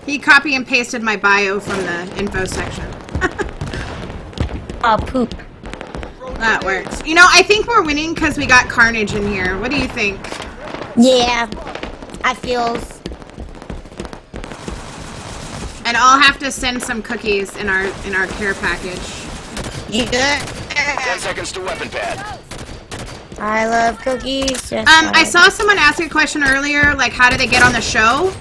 He copy and pasted my bio from the info section. Oh, poop. That works. You know, I think we're winning because we got Carnage in here. What do you think? Yeah, I feels. And I'll have to send some cookies in our care package. Yeah. 10 seconds to weapon pad. I love cookies. Yes, I saw someone ask a question earlier, like how do they get on the show?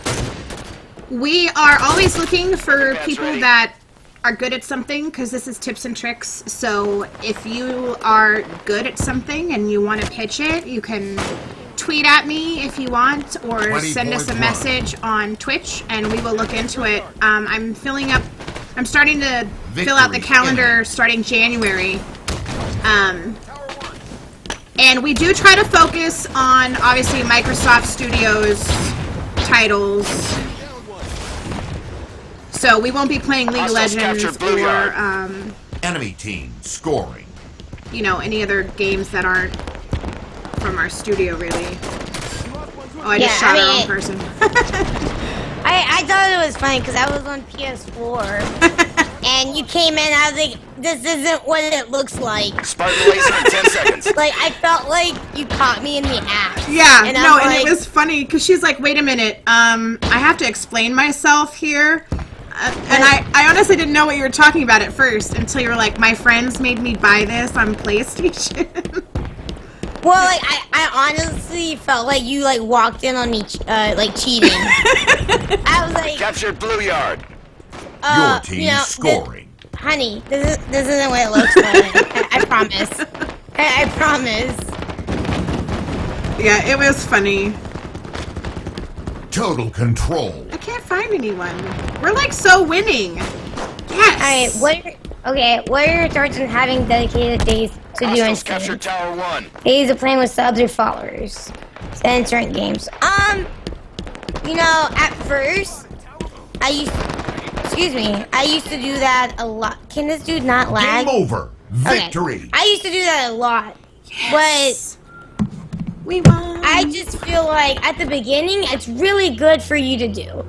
We are always looking for people that are good at something because this is tips and tricks. So if you are good at something and you want to pitch it, you can tweet at me if you want, or 20 send us a points message on Twitch and we will look into it. I'm starting to fill out the Victory calendar imminent. starting January. And we do try to focus on, obviously, Microsoft Studios titles. So we won't be playing League of Hostiles Legends captured Blue Yard. or, Enemy team scoring. you know, any other games that aren't from our studio, really. Oh, I just Yeah, shot I our mean- own person. I thought it was funny because I was on PS4 and you came in. I was like, this isn't what it looks like. Spartan laser in 10 seconds. Like, I felt like you caught me in the act. Yeah, And no, I'm and it like- was funny because she's like, wait a minute, I have to explain myself here. And I honestly didn't know what you were talking about at first until you were like, my friends made me buy this on PlayStation. Well, like, I honestly felt like you, like, walked in on me, like, cheating. I was like, Captured Blue Yard. Your team you know, scoring. honey, this isn't what it looks like. I promise. I promise. Yeah, it was funny. Total control. I can't find anyone. We're like so winning. Yes. Alright, what are your thoughts on having dedicated days to doing Hostiles captured streams? Tower 1. Days of playing with subs or followers? And certain games. You know, at first, I used to do that a lot. Can this dude not lag? Game over. Okay. Victory. I used to do that a lot. Yes. We won. But I just feel like at the beginning, it's really good for you to do.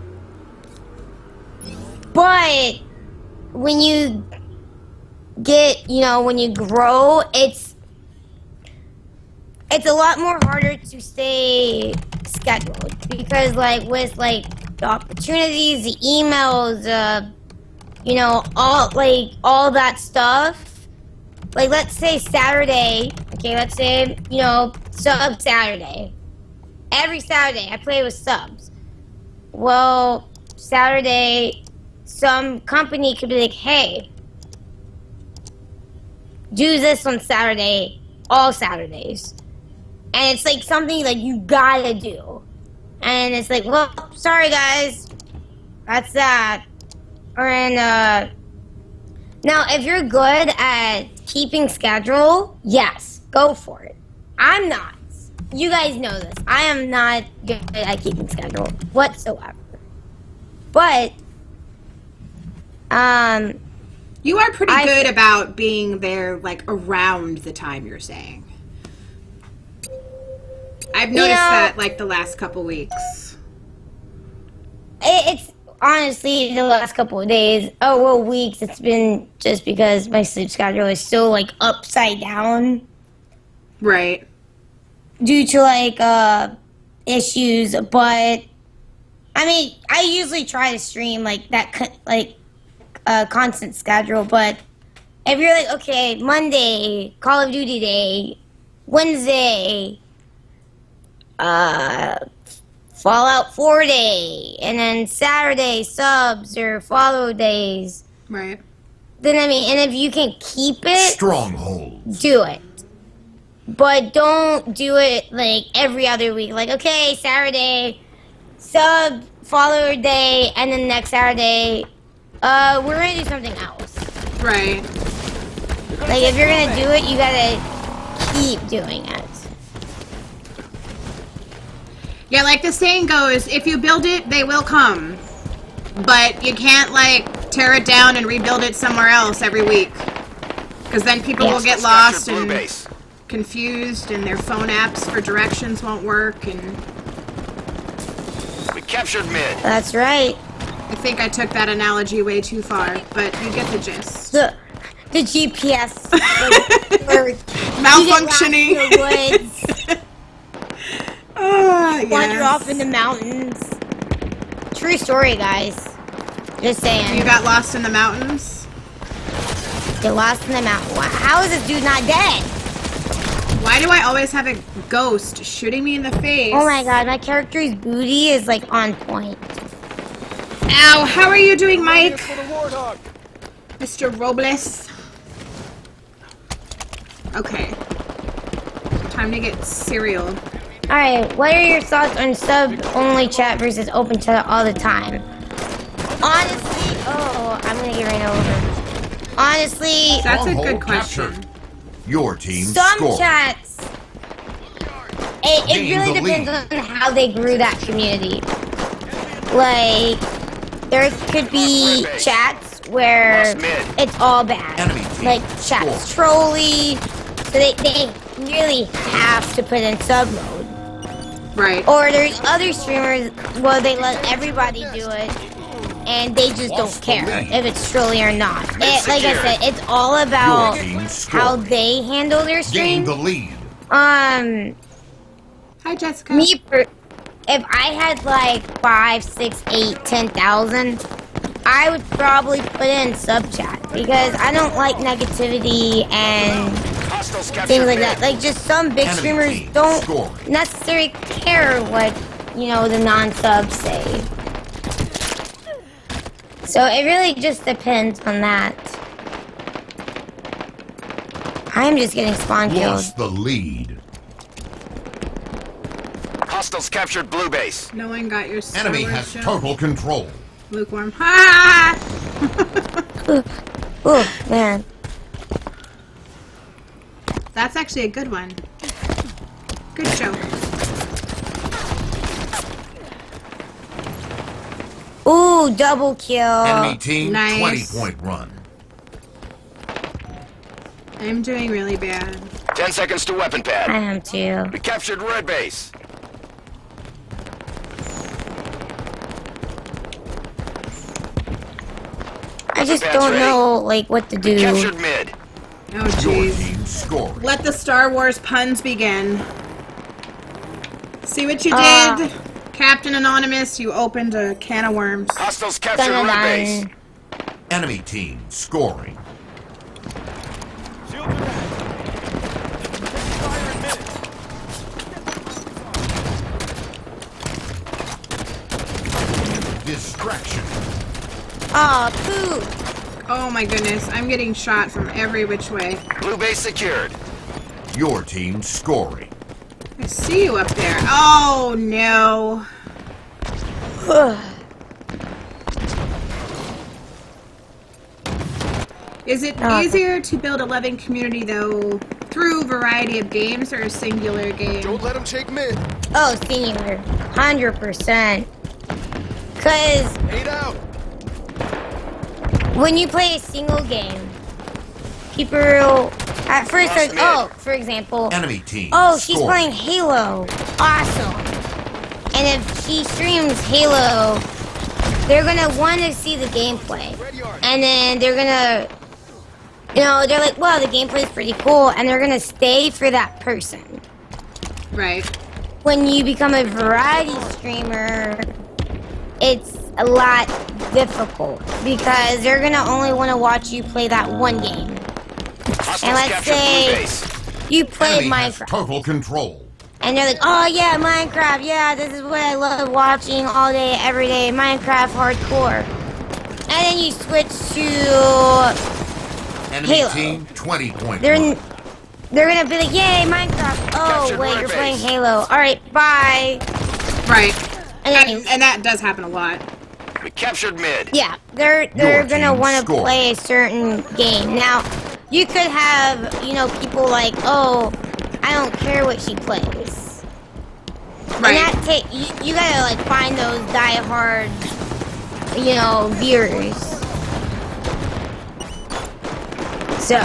But when you get, you know, when you grow, it's a lot more harder to stay scheduled because, like, with like the opportunities, the emails, you know, all that stuff. Like, let's say Saturday. Okay, let's say, you know, sub Saturday. Every Saturday, I play with subs. Well, Saturday, some company could be like, hey, do this on Saturday, all Saturdays. And it's like something like you gotta do. And it's like, well, sorry guys, that's that. Or in now, if you're good at keeping schedule, yes, go for it. I'm not. You guys know this. I am not good at keeping schedule whatsoever. But you are pretty good about being there, like, around the time you're saying. I've noticed that, like, the last couple weeks. It's honestly the last couple of days. Oh, well, weeks. It's been just because my sleep schedule is so, like, upside down. Right. Due to, like, issues. But, I mean, I usually try to stream, like, that, like, constant schedule. But if you're like, okay, Monday, Call of Duty Day, Wednesday, Fallout 4 Day, and then Saturday subs or follow days. Right. Then I mean, and if you can keep it, Strongholds. do it. But don't do it like every other week. Like, okay, Saturday, sub, follower day, and then next Saturday, we're gonna do something else. Right. Like, if you're gonna do it, you gotta keep doing it. Yeah, like the saying goes, if you build it, they will come. But you can't, like, tear it down and rebuild it somewhere else every week. Because then people will get lost and confused, and their phone apps for directions won't work, and... We captured mid. That's right. I think I took that analogy way too far, but you get the gist. The GPS like, Malfunctioning. You get lost in the woods. Wander Yes. off in the mountains. True story, guys. Just saying. You got lost in the mountains? Get lost in the mountains. How is this dude not dead? Why do I always have a ghost shooting me in the face? Oh my god, my character's booty is like on point. Ow, how are you doing, Mike? Mr. Robles. Okay. Time to get cereal. Alright, what are your thoughts on sub-only chat versus open chat all the time? Honestly, I'm gonna get ran over. Honestly, That's a Stronghold good question. captured. Your team some scored. chats, it Gain really the depends lead. on how they grew that community. Like, there could be chats where it's all bad. Enemy team Like, chats trolly, so they really have to put in sub mode. Right. Or there's other streamers, well, they let everybody do it, and they just don't care if it's trolly or not. Like I said, it's all about Your team how scored. they handle their Gain stream. the lead. Hi, Jessica. If I had like 5, 6, 8, 10,000, I would probably put in sub chat because I don't like negativity and Hostiles captured things like mid. that. Like, just some big Enemy streamers team don't scored. necessarily care what, the non-subs say. So it really just depends on that. I am just getting spawn killed. Lost the lead. Hostiles captured blue base. No one got your Star Enemy Wars has show? total control. Lukewarm. Ha! Oh, man. That's actually a good one. Good joke. Ooh, double kill. Enemy team nice. 20-point run. I'm doing really bad. 10 seconds to weapon I pad. am too. We captured red base. I just That's don't ready. know, like, what to do. Captured mid. Oh, Your jeez. team scored. Let the Star Wars puns begin. See what you Ah. did? Captain Anonymous, you opened a can of worms. Hostiles captured red base. Dun-dun-dun. Enemy team scoring. Distraction. Aw, poo. Oh my goodness, I'm getting shot from every which way. Blue base secured. Your team scoring. I see you up there. Oh no. Is it Oh, okay. easier to build a loving community, though, through variety of games or a singular game? Don't let him take mid. Oh, singular. 100%. Because 8 out. when you play a single game, people at first Lost like, mid. oh, for example, Enemy team. oh, she's scored. playing Halo. Awesome. And if she streams Halo, they're gonna want to see the gameplay. And then they're gonna, they're like, wow, the gameplay's pretty cool, and they're gonna stay for that person. Right. When you become a variety streamer, it's a lot difficult because they're gonna only want to watch you play that one game. Hostiles And let's captured blue say base. you play Enemy has Minecraft, total control. and they're like, oh yeah, Minecraft, yeah, this is what I love watching all day, every day, Minecraft hardcore. And then you switch to Enemy Halo. team 20 point. they're gonna be like, yay, Minecraft. Oh Captured wait, red you're playing base. Halo. All right, bye. Right. And then, And that does happen a lot. We captured mid. yeah, they're Your gonna team want to scored. play a certain game. Now, you could have people like, oh, I don't care what she plays. Right. And that you gotta like find those diehard, viewers. So,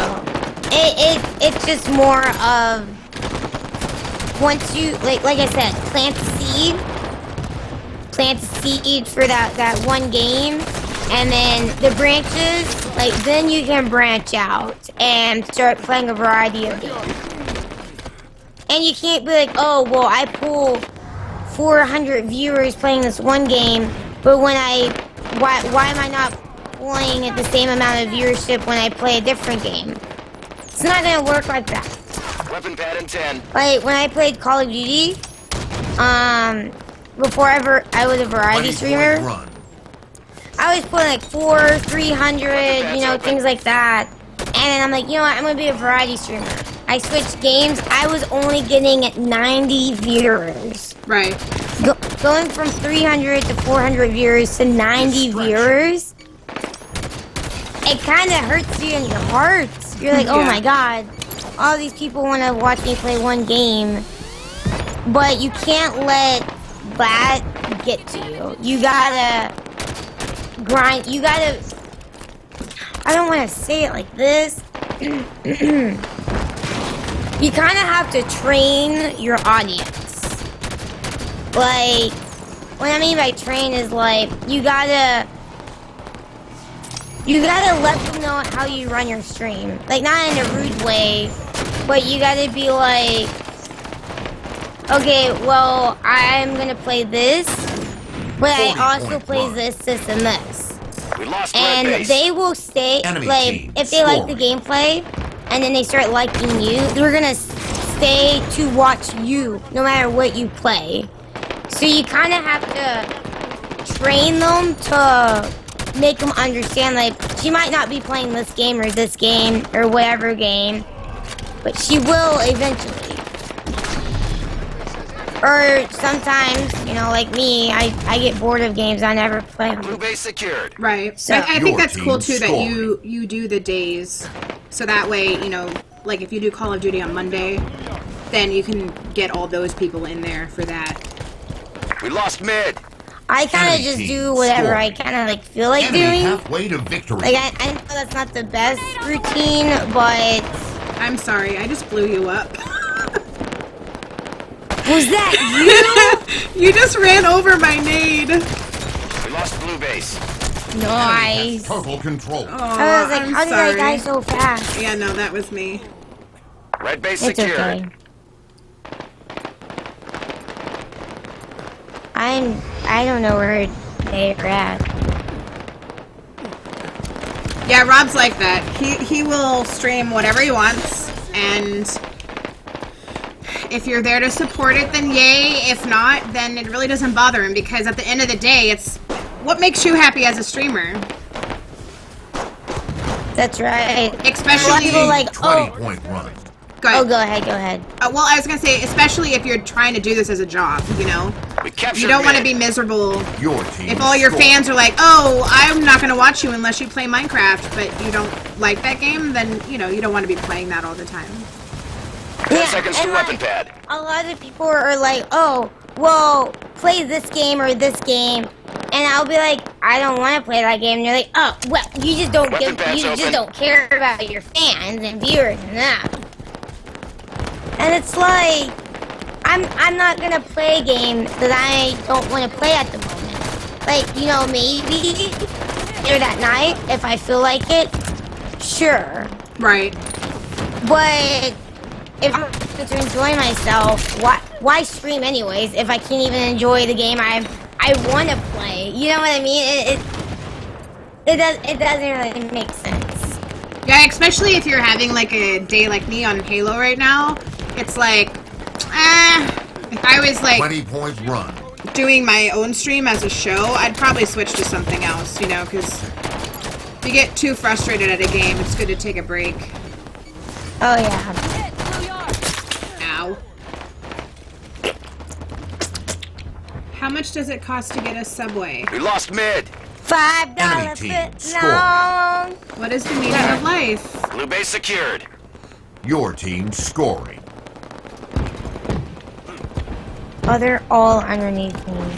it's just more of once you like I said, plant the seed for that one game, and then the branches, like then you can branch out and start playing a variety of games. And you can't be like, oh well, I pull 400 viewers playing this one game, but why am I not pulling at the same amount of viewership when I play a different game? It's not gonna work like that. Weapon pad in 10. Like when I played Call of Duty, before I was a variety 20 streamer, point run. I was playing like 400, 300, things like that. And then I'm like, you know what, I'm gonna be a variety streamer. I switched games. I was only getting 90 viewers. Right. Going from 300 to 400 viewers to 90 viewers, it kind of hurts you in your heart. You're like, oh Yeah. my god, all these people want to watch me play one game, but you can't let that get to you. You gotta grind. You gotta. I don't want to say it like this. You kind of have to train your audience. Like, what I mean by train is like, you gotta let them know how you run your stream. Like, not in a rude way, but you gotta be like, okay, well, I'm gonna play this, but I 40 also point play run. this, and this. We lost red And base. they will stay, Enemy like, team if they like the scoring. gameplay, and then they start liking you, they're gonna stay to watch you, no matter what you play. So you kind of have to train them to make them understand, like, she might not be playing this game or whatever game, but she will eventually. Or sometimes, like me, I get bored of games, I never play them. Blue base secured. Right. So- I think Your that's cool team too that scored. you do the days, so that way like if you do Call of Duty on Monday, then you can get all those people in there for that. We lost mid. I kind of Enemy just team do whatever I scored. kind of like feel like Enemy doing. halfway to victory. Like I know that's not the best routine, but I'm sorry, I just blew you up. was that You just ran over my nade. We lost blue base. you? Enemy has Nice. total control. Oh, I was like, I'm how did sorry. I die so fast? Yeah, no, that was me. Red base It's secured. okay. I don't know where they're at. Yeah, Rob's like that. He will stream whatever he wants, and if you're there to support it, then yay. If not, then it really doesn't bother him, because at the end of the day, it's what makes you happy as a streamer. That's right. Especially, people like, 20 oh. point run. go Oh, ahead. go ahead, go ahead. Well, I was gonna say, especially if you're trying to do this as a job, We We captured You don't want to mid. be miserable Your team if all your scored. fans are like, "Oh, I'm not going to watch you unless you play Minecraft," but you don't like that game, then you don't want to be playing that all the time. 10 seconds to and, weapon like, pad. A lot of people are like, oh, well, play this game or this game. And I'll be like, I don't want to play that game. And they're like, oh, well, you just don't Weapon pad's you just open. don't care about your fans and viewers and that. And it's like, I'm not gonna play a game that I don't want to play at the moment. Like, maybe later that night if I feel like it, sure. Right. But if I'm to enjoy myself, why stream anyways if I can't even enjoy the game I want to play? You know what I mean? It doesn't really make sense. Yeah, especially if you're having like a day like me on Halo right now. It's like, if I was like 20-point run. doing my own stream as a show, I'd probably switch to something else, because if you get too frustrated at a game, it's good to take a break. Oh yeah. Ow. How much does it cost to get a Subway? We lost mid. $5 Enemy team foot scored. long. What is the meaning of life? Blue base secured. Your team scoring. Oh, they're all underneath me.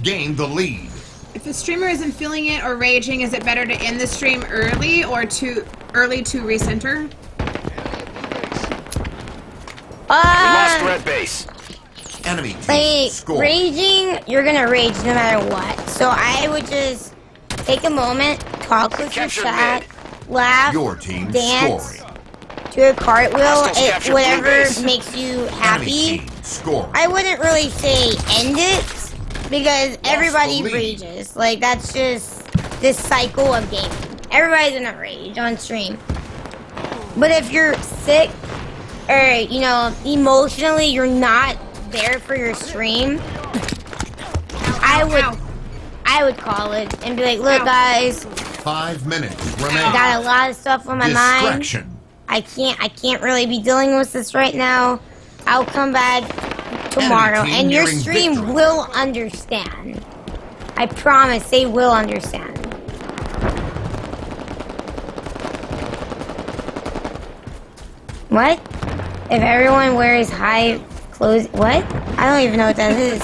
Gain the lead. If the streamer isn't feeling it or raging, is it better to end the stream early or too early to recenter? We lost red base. Enemy team Like, scored. raging, you're gonna rage no matter what. So I would just take a moment, talk with your Captured chat, laugh, Your team dance, scoring. do a cartwheel, Hostiles captured blue whatever base. makes you Enemy happy. team scoring. I wouldn't really say end it, because everybody the lead. rages. Like, that's just this cycle of gaming. Everybody's gonna rage on stream. But if you're sick, or, emotionally you're not there for your stream, I would call it and be like, look guys, 5 minutes I remain. got a lot of stuff on my mind. Distraction. I can't really be dealing with this right now. I'll come back tomorrow, Enemy team and your nearing stream victory. will understand. I promise they will understand. What? If everyone wears high clothes, what? I don't even know what that is.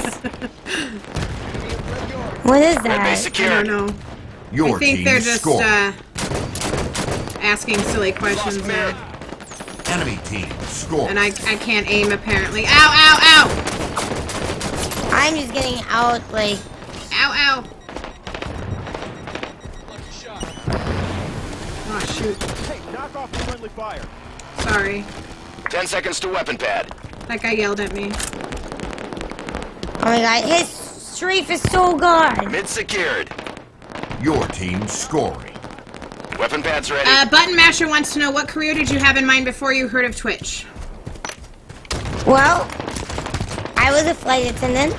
What is Red base that? I don't secured. know. Your I think team they're just scored. asking silly questions there. Enemy team scored. And I can't aim apparently. Ow, ow, ow! I'm just getting out, like, Ow, ow! Oh shoot. Hey, knock off the friendly fire. Sorry. 10 seconds to weapon pad. That guy yelled at me. oh my god, his strafe is so good. Mid secured. Your team scoring. Weapon pad's ready. Button Masher wants to know, what career did you have in mind before you heard of Twitch? Well, I was a flight attendant.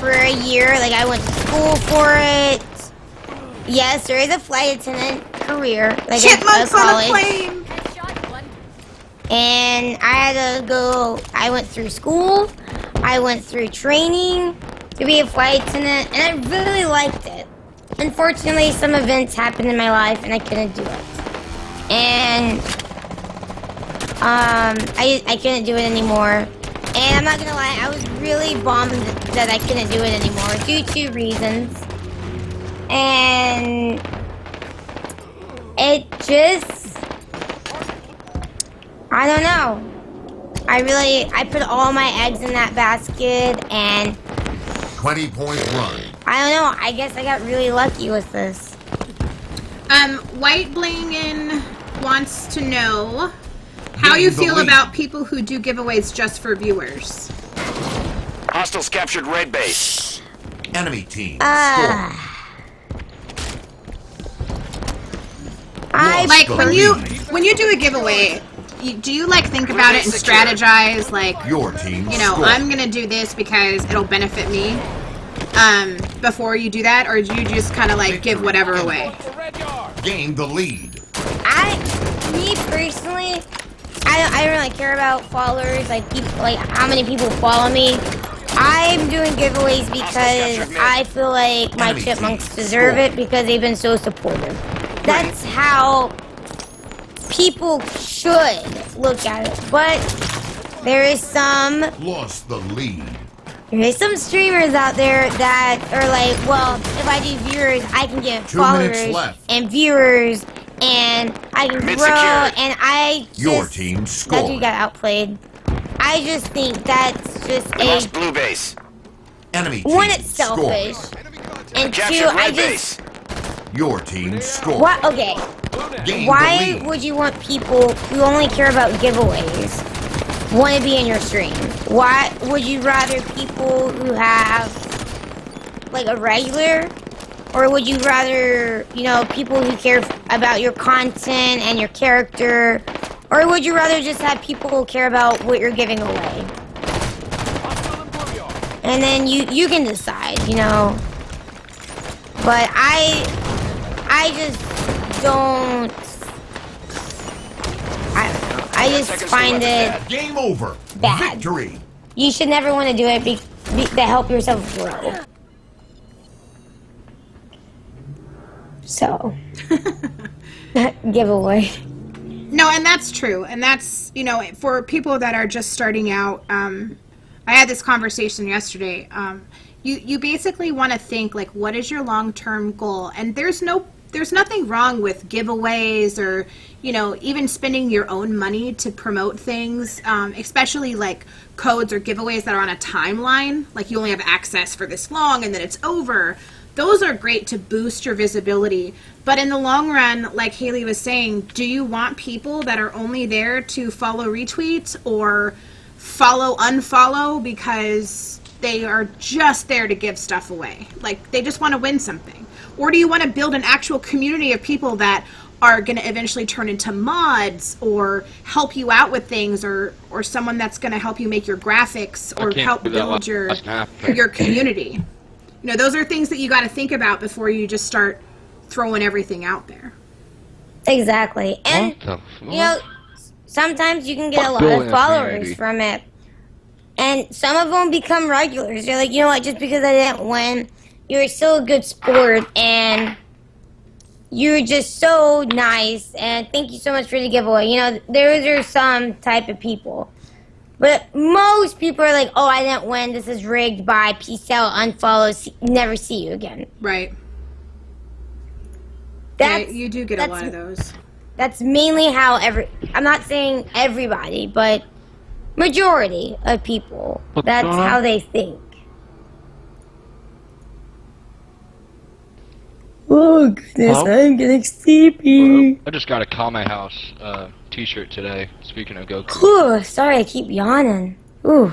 For a year, like, I went to school for it. Yes, there is a flight attendant career, like a Chipmunks on a college. plane! And I went through school, I went through training to be a flight attendant, and I really liked it. Unfortunately, some events happened in my life and I couldn't do it. And, I couldn't do it anymore. And I'm not gonna lie, I was really bummed that I couldn't do it anymore due to reasons. And it just, I don't know. I put all my eggs in that basket, and 20-point run. I don't know, I guess I got really lucky with this. White Blingin wants to know how Gain you the feel lead. about people who do giveaways just for viewers. Hostiles captured red base. Enemy team Ah. scoring. I Lost Like the when you do a giveaway, do you like think about it and strategize like, Your team I'm scoring. gonna do this because it'll benefit me before you do that, or do you just kind of like give whatever away? Gain the lead. me personally, I don't really care about followers, like people, like how many people follow me. I'm doing giveaways because I feel like my Enemy chipmunks team deserve score. it because they've been so supportive. That's how people should look at it. But there is some Lost the lead. some streamers out there that are like, well, if I do viewers, I can get 2 minutes followers left. and viewers, and I can Mid grow. secured. And I just Your team that dude scored. got outplayed. I just think that's just We a lost blue base. Enemy team one, it's scored. selfish, and two, Captured I red just base. Your team scored. what? Okay, Gain the why lead. would you want people who only care about giveaways want to be in your stream? Why would you rather people who have like a regular, or would you rather, you know, people who care about your content and your character, or would you rather just have people who care about what you're giving away? And then you can decide, you know. But I just don't. I don't know. I just seconds find to it. weapon Game over. Bad. Victory. You should never want to do it to help yourself grow. So, giveaway. No, and that's true. And that's, you know, for people that are just starting out, I had this conversation yesterday. You basically want to think, like, what is your long-term goal? And there's nothing wrong with giveaways or, you know, even spending your own money to promote things, especially like codes or giveaways that are on a timeline, like you only have access for this long and then it's over. Those are great to boost your visibility. But in the long run, like Haley was saying, do you want people that are only there to follow retweets or follow unfollow because they are just there to give stuff away? Like they just want to win something. Or do you want to build an actual community of people that are going to eventually turn into mods or help you out with things, or someone that's going to help you make your graphics or help build your community? You know, those are things that you got to think about before you just start throwing everything out there. Exactly. And, you know, sometimes you can get a lot of followers from it. And some of them become regulars. They're like, you know what, just because I didn't win, you're still a good sport, and you're just so nice, and thank you so much for the giveaway. You know, there are some type of people. But most people are like, oh, I didn't win, this is rigged, bye, peace out, unfollow, never see you again. Right. That's, yeah, you do get a lot of those. That's mainly how I'm not saying everybody, but majority of people, that's how they think. Oh goodness, I'm getting sleepy. I just got a Call My House t-shirt today, speaking of Goku. Ooh, sorry, I keep yawning. Ooh.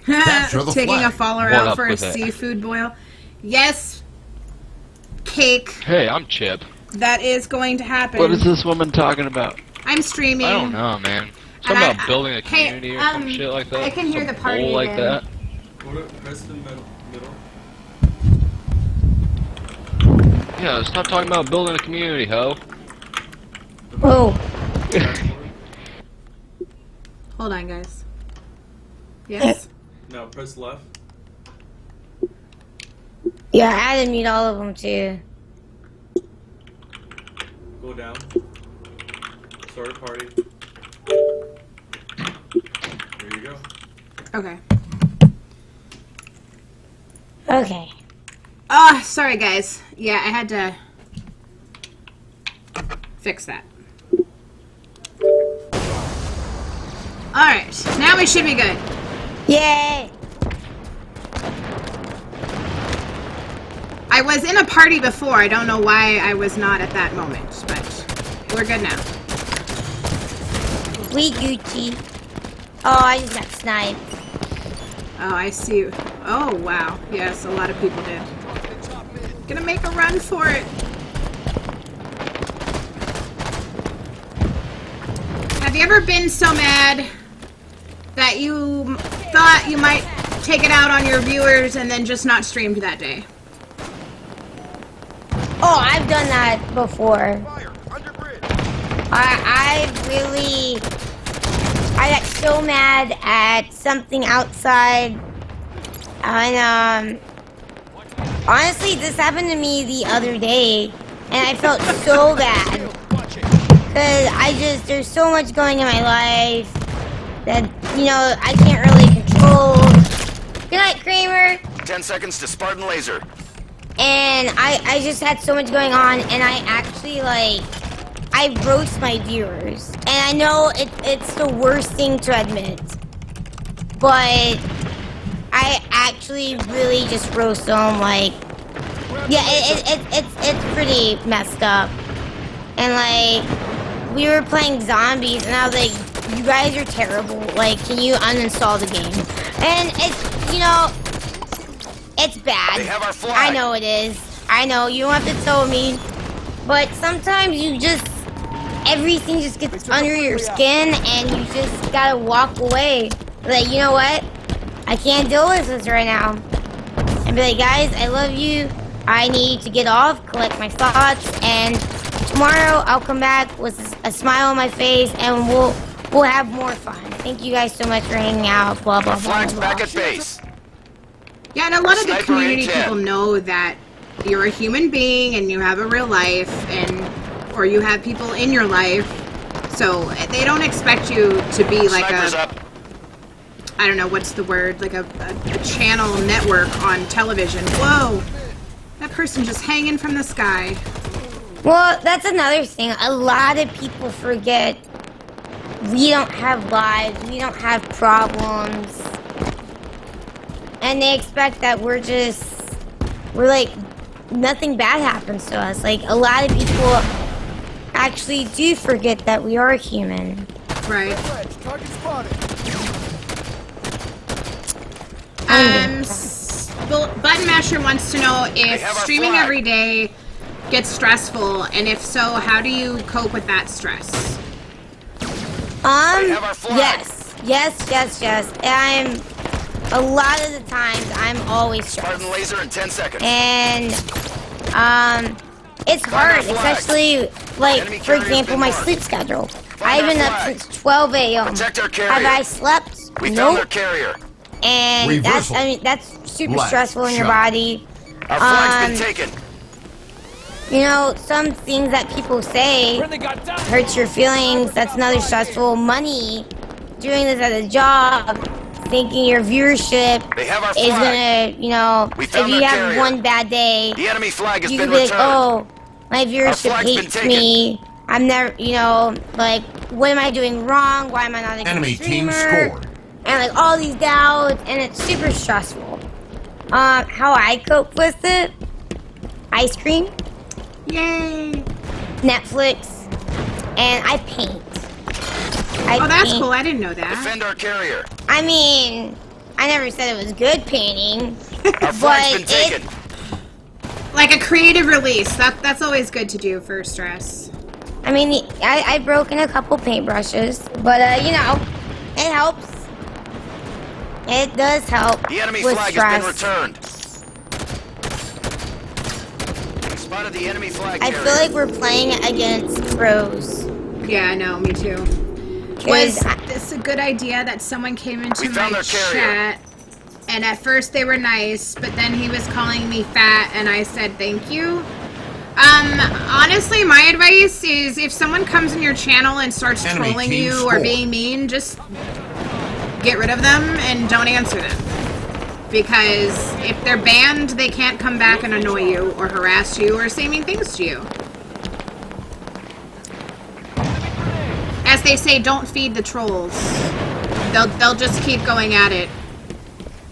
Capture the Taking flag. a follower What out up for a with it? seafood boil. Yes, Cake, Hey, I'm Chip. that is going to happen. What is this woman talking about? I'm streaming. I don't know, man. Something And about building a hey, community or some shit like that. I can hear Some the party bull like again. that. Yeah, stop talking about building a community, ho. Oh. Hold on, guys. Yes? No, press left. Yeah, I had to mute all of them too. Go down. Start a party. There you go. Okay. Okay. Oh, sorry, guys. Yeah, I had to fix that. Alright, now we should be good. Yay! I was in a party before. I don't know why I was not at that moment, but we're good now. We Gucci. Oh, I just got sniped. Oh, I see. Oh, wow. Yes, a lot of people did. Gonna make a run for it. Have you ever been so mad that you thought you might take it out on your viewers and then just not streamed that day? Oh, I've done that before. I got so mad at something outside, and honestly, this happened to me the other day, and I felt so bad. Because there's so much going in my life that, I can't really control. Good night, Kramer. 10 seconds to Spartan laser. And I just had so much going on, and I actually, I roast my viewers. And I know it's the worst thing to admit, but I actually really just roast them, yeah, it's pretty messed up. And, we were playing zombies, and I was like, you guys are terrible. Can you uninstall the game? And it's bad. They have our flag. I know it is. I know, you don't have to tell me. But sometimes everything just gets under your skin, and you just gotta walk away. You know what? I can't deal with this right now. And be like, guys, I love you. I need to get off, collect my thoughts, and tomorrow I'll come back with a smile on my face, and we'll have more fun. Thank you guys so much for hanging out. Blah blah blah. Flags blah. back at base. Yeah, and a lot of the Sniper community in 10. people know that you're a human being and you have a real life, or you have people in your life, so they don't expect you to be like Snipers up. I don't know, what's the word, like a channel network on television. Whoa, that person just hanging from the sky. Well, that's another thing. A lot of people forget we don't have lives, we don't have problems, and they expect that we're like, nothing bad happens to us. A lot of people actually do forget that we are human. Right. Target spotted. Button Masher wants to know They if have our streaming flag. every day gets stressful, and if so, how do you cope with that stress? They have our flag. Yes. A lot of the times, I'm always stressed. Spartan laser in 10 seconds. And, it's Find hard, our flag. especially, Enemy for carrier's example, been my marked. sleep schedule. Find I've been our up flag. since 12 a.m. Protect our carrier. Have I slept? We found their Nope. carrier. And Reversal. that's super Left stressful in your shot. body. Our flag's been taken. Some things that people say hurts your feelings. That's another stressful. Money, doing this as a job, thinking your viewership They have our is flag. gonna, We if found you their have carrier. one bad day, The enemy flag has you been can be like, returned. oh, my viewership flag's been hates taken. me. I'm never, what am I doing wrong? Why am I not a good Enemy team streamer? scored. And all these doubts, and it's super stressful. How I cope with it? Ice cream, Yay! Netflix, and I paint. Oh, that's cool. I didn't know that. Defend our carrier. I mean, I never said it was good painting, Our flag's been but taken. Like a creative release. That's always good to do for stress. I mean, I've broken a couple paintbrushes, but it helps. It does help The enemy with flag stress. has been returned. Spotted the enemy flag I carrier. feel like we're playing against pros. Yeah, I know. Me too. Was this a good idea that someone came into We found my their carrier. chat, and at first they were nice, but then he was calling me fat, and I said thank you? Honestly, my advice is if someone comes in your channel and starts Enemy trolling team you or scored. being mean, just get rid of them and don't answer them. Because if they're banned, they can't come back and annoy you or harass you or say mean things to you. As they say, don't feed the trolls. They'll just keep going at it.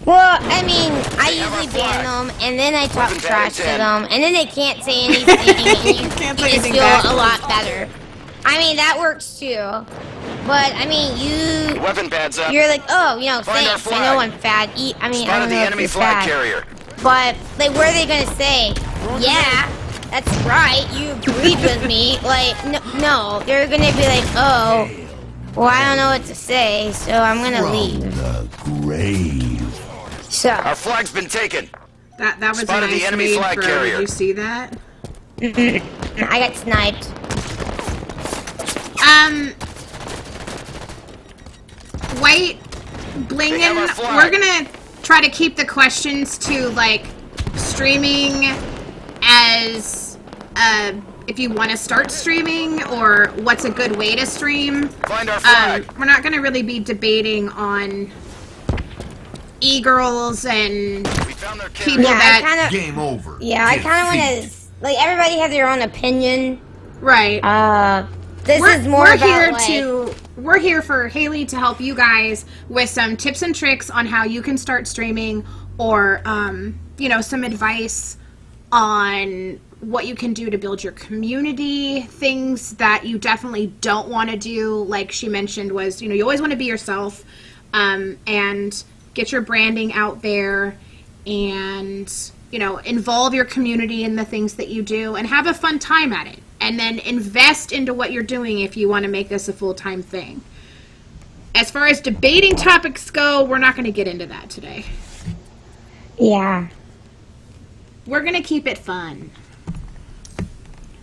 Well, I mean, I They have our usually ban flag. them, and then I talk Weapon trash to 10. them, and then they can't say anything, and you Can't say just anything feel back. a lot better. I mean, that works too. But, I mean, Weapon pads up. you're like, oh, Find our thanks, I flag. know I'm fat. I mean, I Spotted don't the know if enemy you're flag fat. carrier. But, what are they gonna say? Yeah, that's right, you agreed with me. No, they're gonna be like, oh, well, I don't know what to say, so I'm gonna leave. The grave. So, Our flag's been taken. That was Spotted a nice the enemy raid flag throw. carrier. Did you see that? I got sniped. White Blingin', we're gonna try to keep the questions to, like, streaming as, if you want to start streaming, or what's a good way to stream. Find our flag. We're not gonna really be debating on e-girls and We found their people killer. that... Game over. Yeah, I kind of want to, like, everybody has their own opinion. Right. This is more we're about, here like, we're here for Haley to help you guys with some tips and tricks on how you can start streaming, or you know, some advice on what you can do to build your community, things that you definitely don't want to do. Like she mentioned, was, you know, you always want to be yourself, and get your branding out there, and, you know, involve your community in the things that you do, and have a fun time at it. And then invest into what you're doing if you want to make this a full-time thing. As far as debating topics go, we're not going to get into that today. yeah, We're going to keep it fun.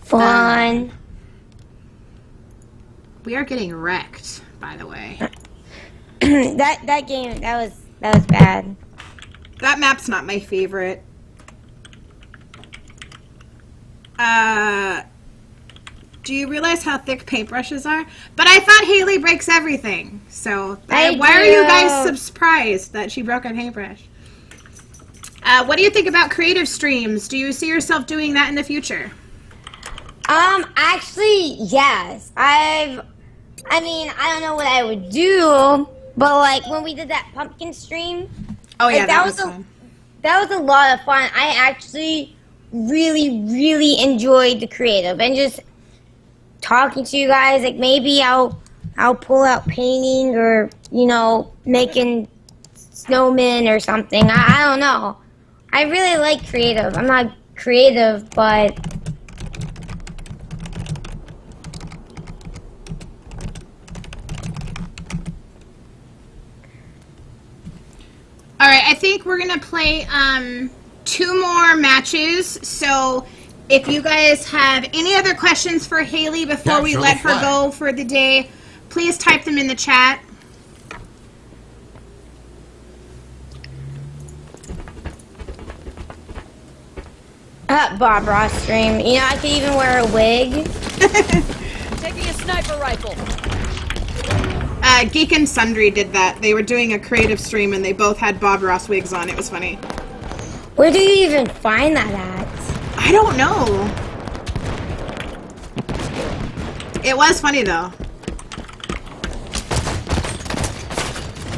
fun. We are getting wrecked, by the way. that game, that was bad. That map's not my favorite. Do you realize how thick paintbrushes are? But I thought Haley breaks everything. So why are you guys surprised that she broke a paintbrush? What do you think about creative streams? Do you see yourself doing that in the future? Actually, yes. I mean, I don't know what I would do, but, like, when we did that pumpkin stream, Oh yeah, like, that was fun. that was a lot of fun. I actually really enjoyed the creative and just talking to you guys. Like, maybe I'll pull out painting, or, you know, making snowmen or something. I don't know. I really like creative. I'm not creative, but All right, I think we're gonna play 2 more matches. So if you guys have any other questions for Haley before we Capture let the her flag. go for the day, please type them in the chat. Bob Ross stream. You know, I could even wear a wig. Taking a sniper rifle. Geek and Sundry did that. They were doing a creative stream and they both had Bob Ross wigs on. It was funny. Where do you even find that at? I don't know. It was funny though.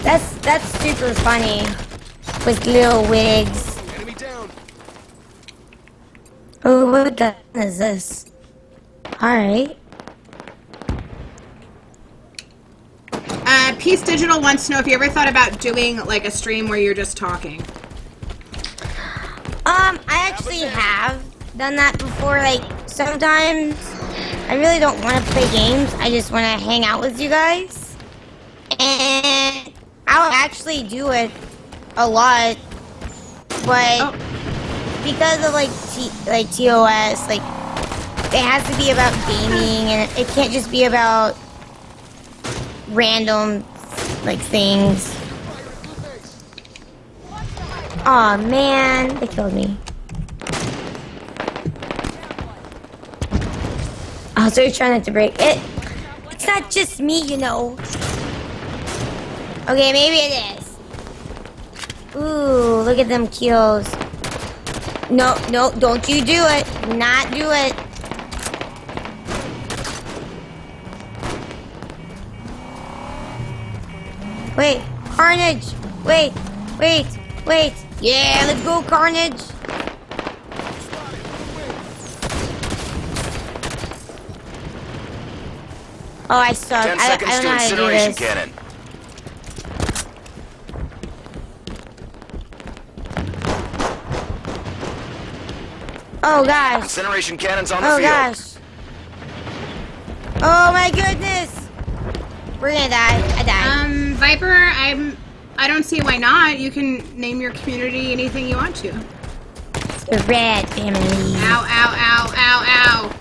That's super funny. With little wigs. Enemy down. Oh, what gun is this? Alright. Peace Digital wants to know if you ever thought about doing like a stream where you're just talking. I actually have done that before. Like, sometimes I really don't want to play games. I just want to hang out with you guys. And I'll actually do it a lot. But because of like TOS, like, it has to be about gaming, and it can't just be about random, like, things. Aw, man, they killed me. Oh, so you're trying not to break it. It's not just me, you know. Okay, maybe it is. Ooh, look at them kills. No, don't you do it. Do not do it. Wait, Carnage. Wait. Yeah, let's go, Carnage. Oh, I suck. 10 I seconds don't to know how to do incineration this. cannon. Oh, gosh. Incineration cannons on the Oh, field. gosh. Oh, my goodness. We're gonna die. I died. Viper, I don't see why not. You can name your community anything you want to. The red family. Ow, ow, ow, ow, ow.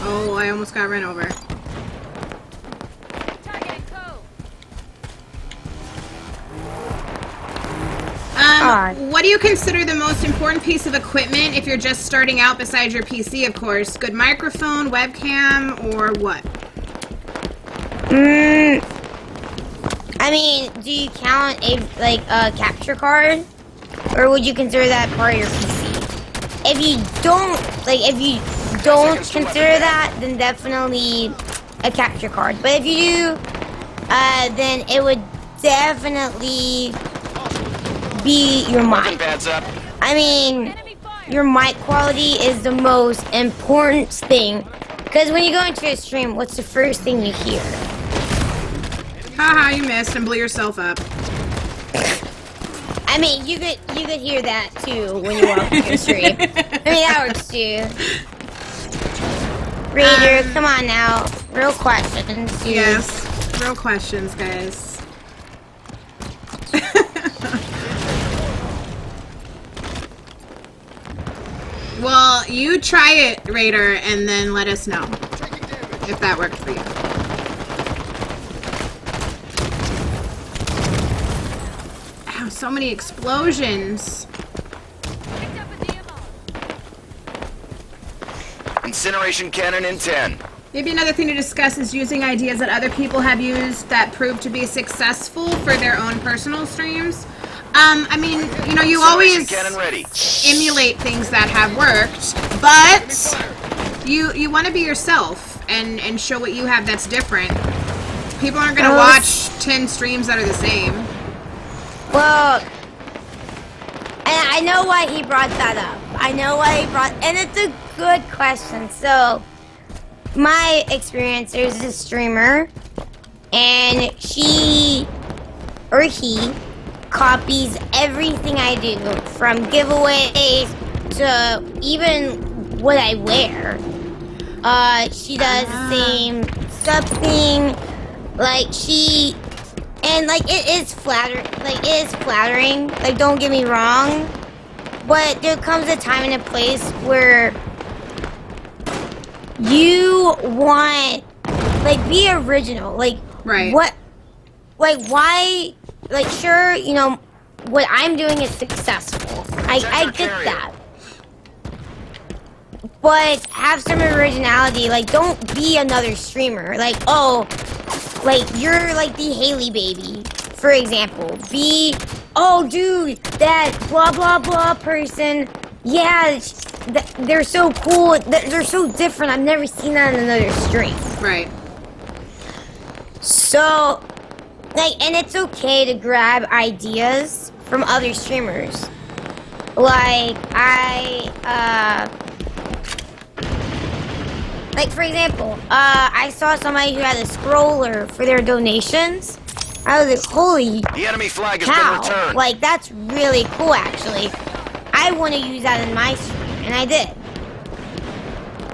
Oh, I almost got run over. Targeting code. What do you consider the most important piece of equipment if you're just starting out besides your PC, of course? Good microphone, webcam, or what? I mean, do you count a capture card, or would you consider that part of your PC? If you don't consider that, then definitely a capture card. But if you do, then it would definitely be your mic. Pads up. I mean, your mic quality is the most important thing, because when you go into a stream, what's the first thing you hear? Haha, you missed and blew yourself up. I mean, you could hear that too when you walk into the stream. I mean, that works too. Raider, come on now. Real questions, dude. Yes, real questions, guys. Well, you try it, Raider, and then let us know if that worked for you. Ow, so many explosions. Picked up with the ammo. Incineration cannon in 10. Maybe another thing to discuss is using ideas that other people have used that proved to be successful for their own personal streams. I mean, you know, you always Cannon ready. emulate things that have worked, but you want to be yourself and show what you have that's different. People aren't going to watch 10 streams that are the same. Well, and I know why he brought that up. And it's a good question. So, my experience, there's this streamer, and she, or he, copies everything I do, from giveaways to even what I wear. She does the same something, it is flattering, like, don't get me wrong, but there comes a time and a place where you want, be original, Right. why, sure, you know, what I'm doing is successful. I get that. But have some originality, don't be another streamer. You're the Haley baby, for example. Oh dude, that blah blah blah person, yeah, they're so cool, they're so different, I've never seen that in another stream. Right. So, and it's okay to grab ideas from other streamers. For example, I saw somebody who had a scroller for their donations. I was like, holy The enemy flag has cow, been returned. that's really cool, actually. I want to use that in my stream, and I did.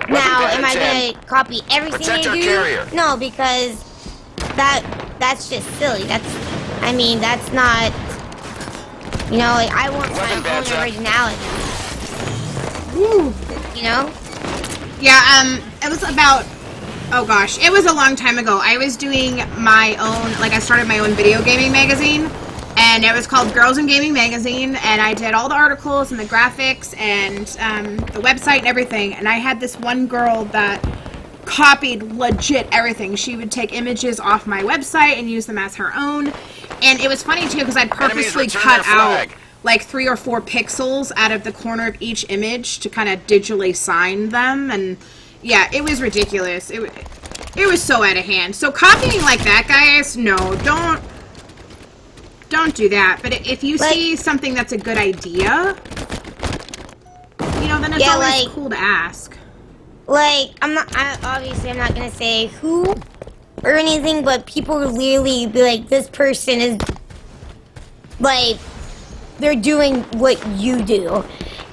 Now, am I going to copy everything Protect they our do? carrier. No, because that's just silly. That's not, you know, I want my own originality. Woo. You know? Yeah, it was about, oh gosh, it was a long time ago. I was doing my own, I started my own video gaming magazine, and it was called Girls in Gaming Magazine, and I did all the articles and the graphics and the website and everything, and I had this one girl that copied legit everything. She would take images off my website and use them as her own, and it was funny too because I'd purposely cut out 3 or 4 pixels out of the corner of each image to kind of digitally sign them, and yeah, it was ridiculous. It was so out of hand. So copying like that, guys, no, don't do that. But if you see something that's a good idea, you know, then it's always cool to ask. I'm not gonna say who or anything, but people will literally be like, this person is, they're doing what you do.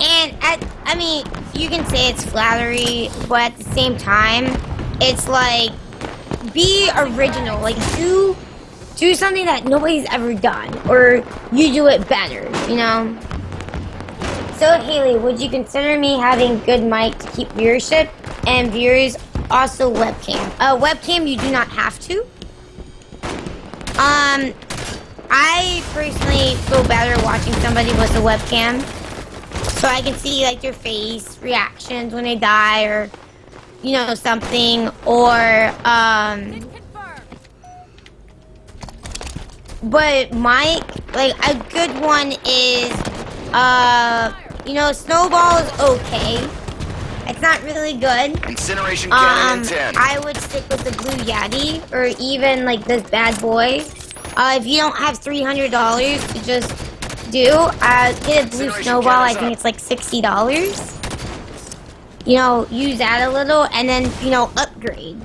And, I mean, you can say it's flattery, but at the same time, it's be original. Do something that nobody's ever done, or you do it better, you know? So, Haley, would you consider me having good mic to keep viewership and viewers also webcam. Webcam, you do not have to. I personally feel better watching somebody with a webcam, so I can see like their face reactions when they die, or you know, something, or Confirmed. But Mike, like a good one is you know, Snowball is okay. It's not really good. Incineration cannon in 10. I would stick with the Blue Yeti, or even like this bad boy. If you don't have $300 to just do, get a Blue Incineration Snowball. I cannon's think up. it's like $60. You know, use that a little, and then, you know, upgrade.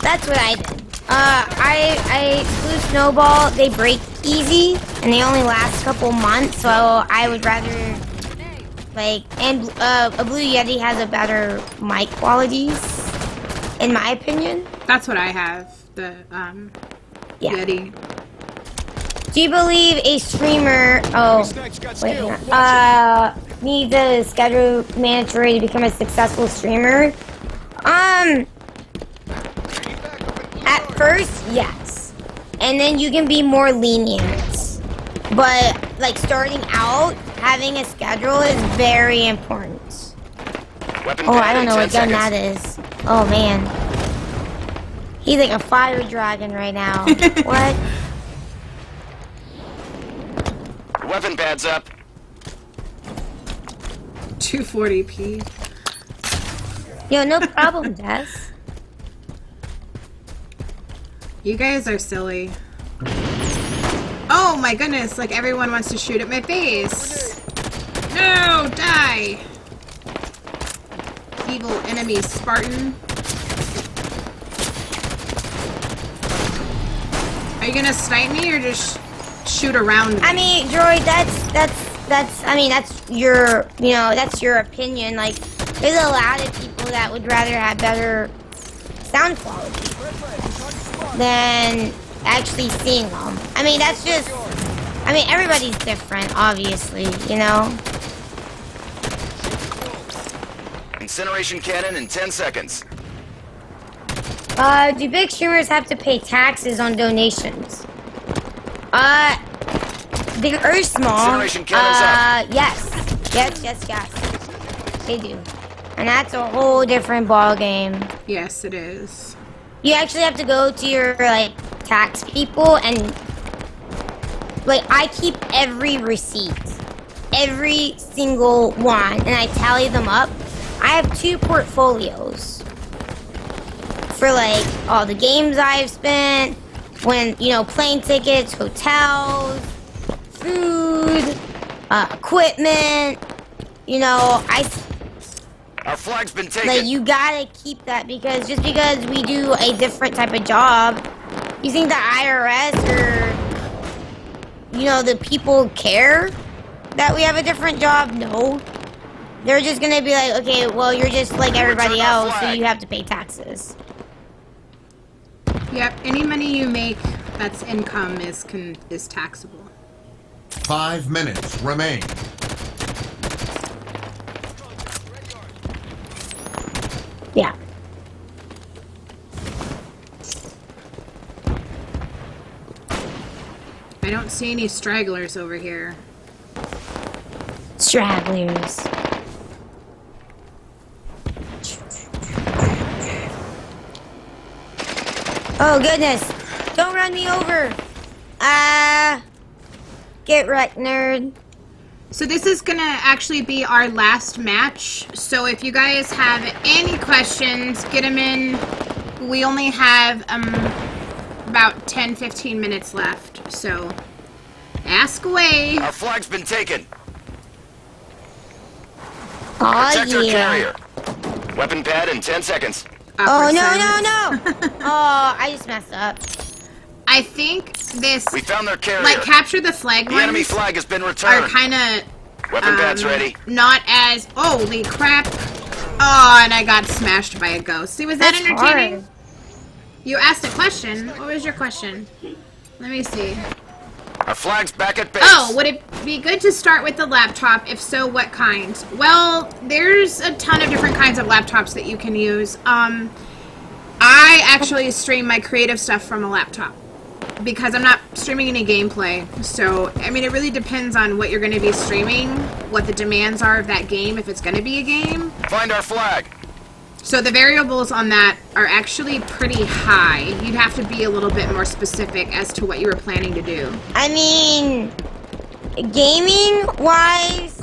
Like, That's what I did. I Blue Snowball, they break easy, and they only last a couple months, so I would rather, like, and a Blue Yeti has a better mic qualities, in my opinion. That's what I have. The Yeah. Yeti. Do you believe a streamer, wait, hang on. Needs a schedule mandatory to become a successful streamer? At first, yes. And then you can be more lenient. But, like, starting out, having a schedule is very important. Weapon Oh, pad I don't in know 10 what gun seconds. that is. Oh, man. He's like a fire dragon right now. What? Weapon pad's up. 240p. Yo, no problem, Des. You guys are silly. Oh my goodness, like everyone wants to shoot at my face. No, die. Evil enemy Spartan. Are you gonna snipe me or just shoot around me? I mean, Droid, that's your, you know, that's your opinion. Like, there's a lot of people that would rather have better sound quality than actually seeing them. I mean, that's just, I mean, everybody's different, obviously, you know? Incineration cannon in 10 seconds. Do big streamers have to pay taxes on donations? Big or small? Incineration cannon's up. Yes. Yes. They do. And that's a whole different ball game. Yes, it is. You actually have to go to your, like, tax people and, like, I keep every receipt. Every single one. And I tally them up. I have 2 portfolios. For, like, all the games I've spent, when, you know, plane tickets, hotels, food, equipment, you know, Our flag's been taken. like, you gotta keep that, because just because we do a different type of job, you think the IRS or, you know, the people care that we have a different job? No. They're just gonna be like, okay, well, you're just like everybody Return our else, so flag. you have to pay taxes. Yep, any money you make that's income is taxable. 5 minutes remain. Yeah. I don't see any stragglers over here. Stragglers. Oh, goodness. Don't run me over. Get wrecked, nerd. So this is gonna actually be our last match. So if you guys have any questions, get them in. We only have about 10-15 minutes left. So ask away. Our flag's been taken. Oh, Protect our yeah. carrier. Weapon pad in 10 seconds. Oh, Awkward no, silence. no, no. Oh, I just messed up. I think this, We found their carrier. like, capture the flag the enemy ones flag has been are returned. kind of Weapon pad's ready. not as, holy crap. Oh, and I got smashed by a ghost. See, was that That's entertaining? hard. You asked a question. What was your question? Let me see. Our flag's back at base. Oh, would it be good to start with the laptop. If so, what kind? Well, there's a ton of different kinds of laptops that you can use. I actually stream my creative stuff from a laptop because I'm not streaming any gameplay. So, I mean, it really depends on what you're going to be streaming, what the demands are of that game, if it's going to be a game. Find our flag. So the variables on that are actually pretty high. You'd have to be a little bit more specific as to what you were planning to do. I mean, gaming-wise,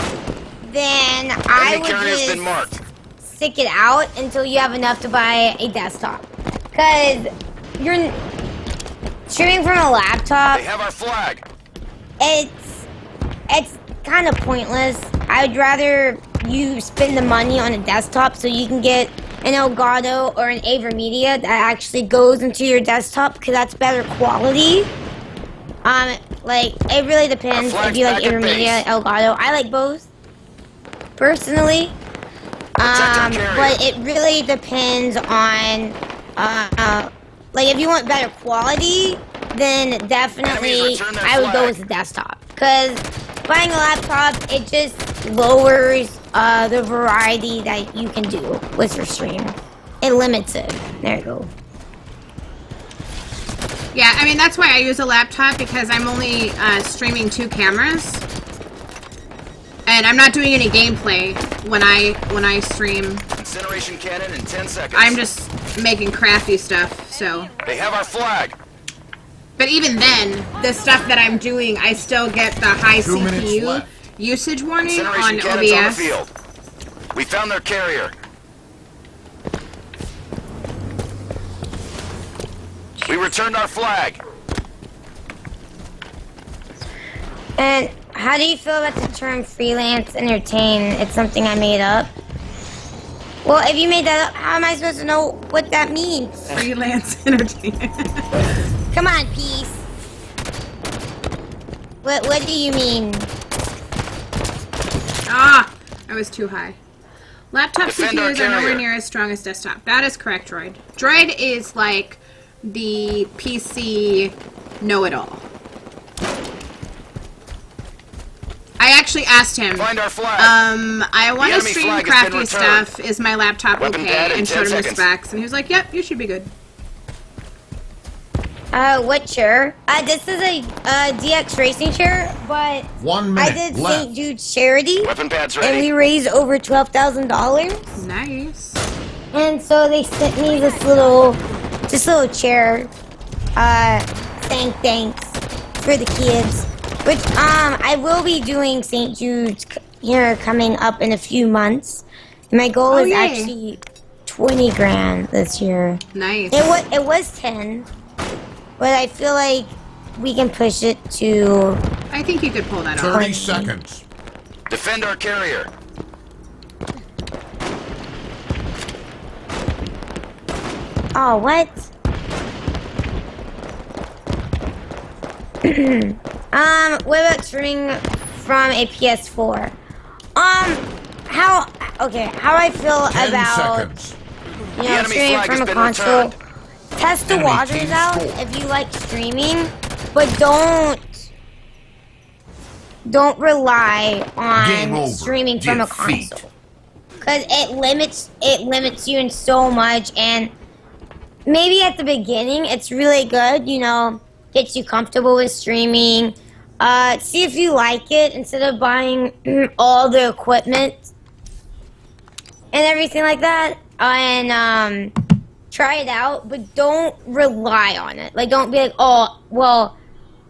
then I Enemy would carrier's just been marked. stick it out until you have enough to buy a desktop. Because you're streaming from a laptop, They have our flag. it's kind of pointless. I'd rather you spend the money on a desktop so you can get an Elgato or an AverMedia that actually goes into your desktop because that's better quality. Like, it really depends if you like AverMedia, Elgato. I like both, personally. But it really depends on, like, if you want better quality, then definitely I would go with the desktop. Because buying a laptop, it just lowers the variety that you can do with your stream. It limits it. There you go. Yeah, I mean, that's why I use a laptop, because I'm only streaming 2 cameras. And I'm not doing any gameplay when I stream. Incineration cannon in 10 seconds. I'm just making crafty stuff, so. They have our flag. But even then, the stuff that I'm doing, I still get the high 2 minutes CPU left. usage warning Incineration on cannons on the OBS. field. We found their carrier. We returned our flag. And how do you feel about the term freelance entertain? It's something I made up. Well, if you made that up, how am I supposed to know what that means? Freelance entertainment. Come on, Peace. What do you mean? Ah, I was too high. Laptop Defend our CPUs are nowhere carrier. near as strong as desktop. That is correct, Droid. Droid is like the PC know-it-all. I actually asked him, Find our flag. I want The to enemy stream flag has crafty been returned. stuff. Is my laptop Weapon okay? pad in And 10 showed him the seconds. specs. And he was like, yep, you should be good. What chair? This is a DX racing chair, but 1 I minute did left. St. Jude's charity, Weapon pads and we ready. raised over $12,000. Nice. And so they sent me this little chair, saying thanks for the kids. Which, I will be doing St. Jude's here coming up in a few months. My goal is yay. actually 20 grand this year. Nice. It was 10, but I feel like we can push it to. I think you could pull that off. 30 seconds. Defend our carrier. Oh, what? What about streaming from a PS4? How I feel 10 about seconds. you The know enemy streaming flag has from a been console. returned. Test the Enemy waters team out score. if you like streaming, but don't rely Game on over. streaming from a Defeat. console, because it limits you in so much. And maybe at the beginning it's really good, you know, gets you comfortable with streaming. See if you like it instead of buying all the equipment and everything like that, and try it out, but don't rely on it. Like, don't be like, oh, well,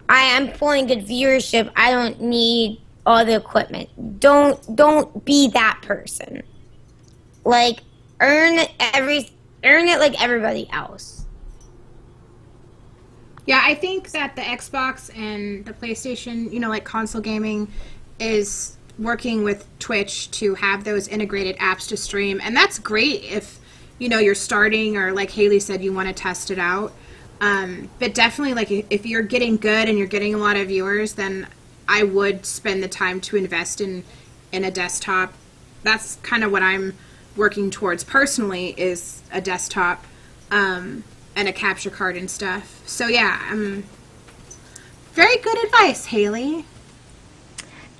I am pulling good viewership, I don't need all the equipment. Don't be that person. Like, earn it like everybody else. Yeah, I think that the Xbox and the PlayStation, you know, like console gaming, is working with Twitch to have those integrated apps to stream. And that's great if, you know, you're starting, or like Haley said, you want to test it out. But definitely, like, if you're getting good and you're getting a lot of viewers, then I would spend the time to invest in a desktop. That's kind of what I'm working towards personally, is a desktop. And a capture card and stuff. So yeah, very good advice, Haley.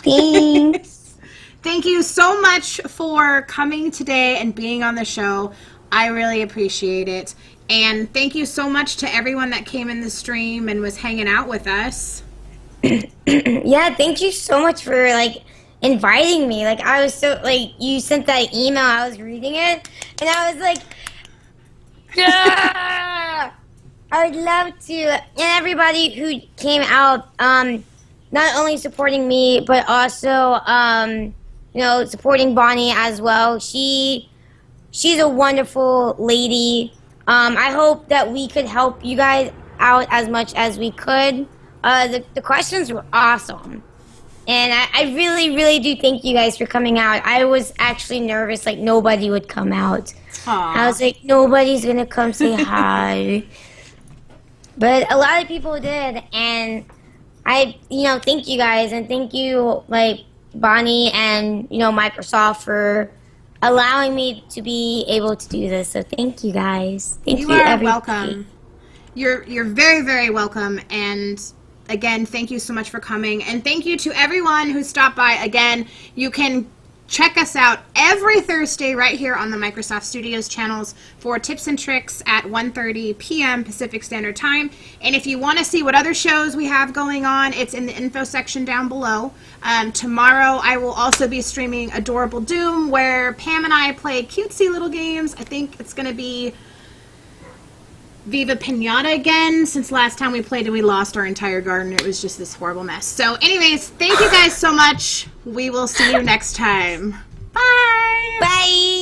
Thanks. Thank you so much for coming today and being on the show. I really appreciate it. And thank you so much to everyone that came in the stream and was hanging out with us. Yeah, thank you so much for like inviting me. Like I was so like you sent that email, I was reading it, and I was like, yeah, I'd love to. And everybody who came out, not only supporting me but also supporting Bonnie as well. She's a wonderful lady. I hope that we could help you guys out as much as we could. The questions were awesome. And I really, really do thank you guys for coming out. I was actually nervous, like nobody would come out. Aww. I was like, nobody's gonna come say hi. But a lot of people did, and I, thank you guys, and thank you, like, Bonnie and, Microsoft for allowing me to be able to do this. So thank you guys. Thank you, You are everybody. welcome. You're very, very welcome. And again, thank you so much for coming. And thank you to everyone who stopped by. Again, you can check us out every Thursday right here on the Microsoft Studios channels for tips and tricks at 1:30 p.m. Pacific Standard Time. And if you want to see what other shows we have going on, it's in the info section down below. Tomorrow I will also be streaming Adorable Doom, where Pam and I play cutesy little games. I think it's going to be Viva Pinata again, since last time we played and we lost our entire garden. It was just this horrible mess. So anyways, thank you guys so much. We will see you next time. Bye! Bye!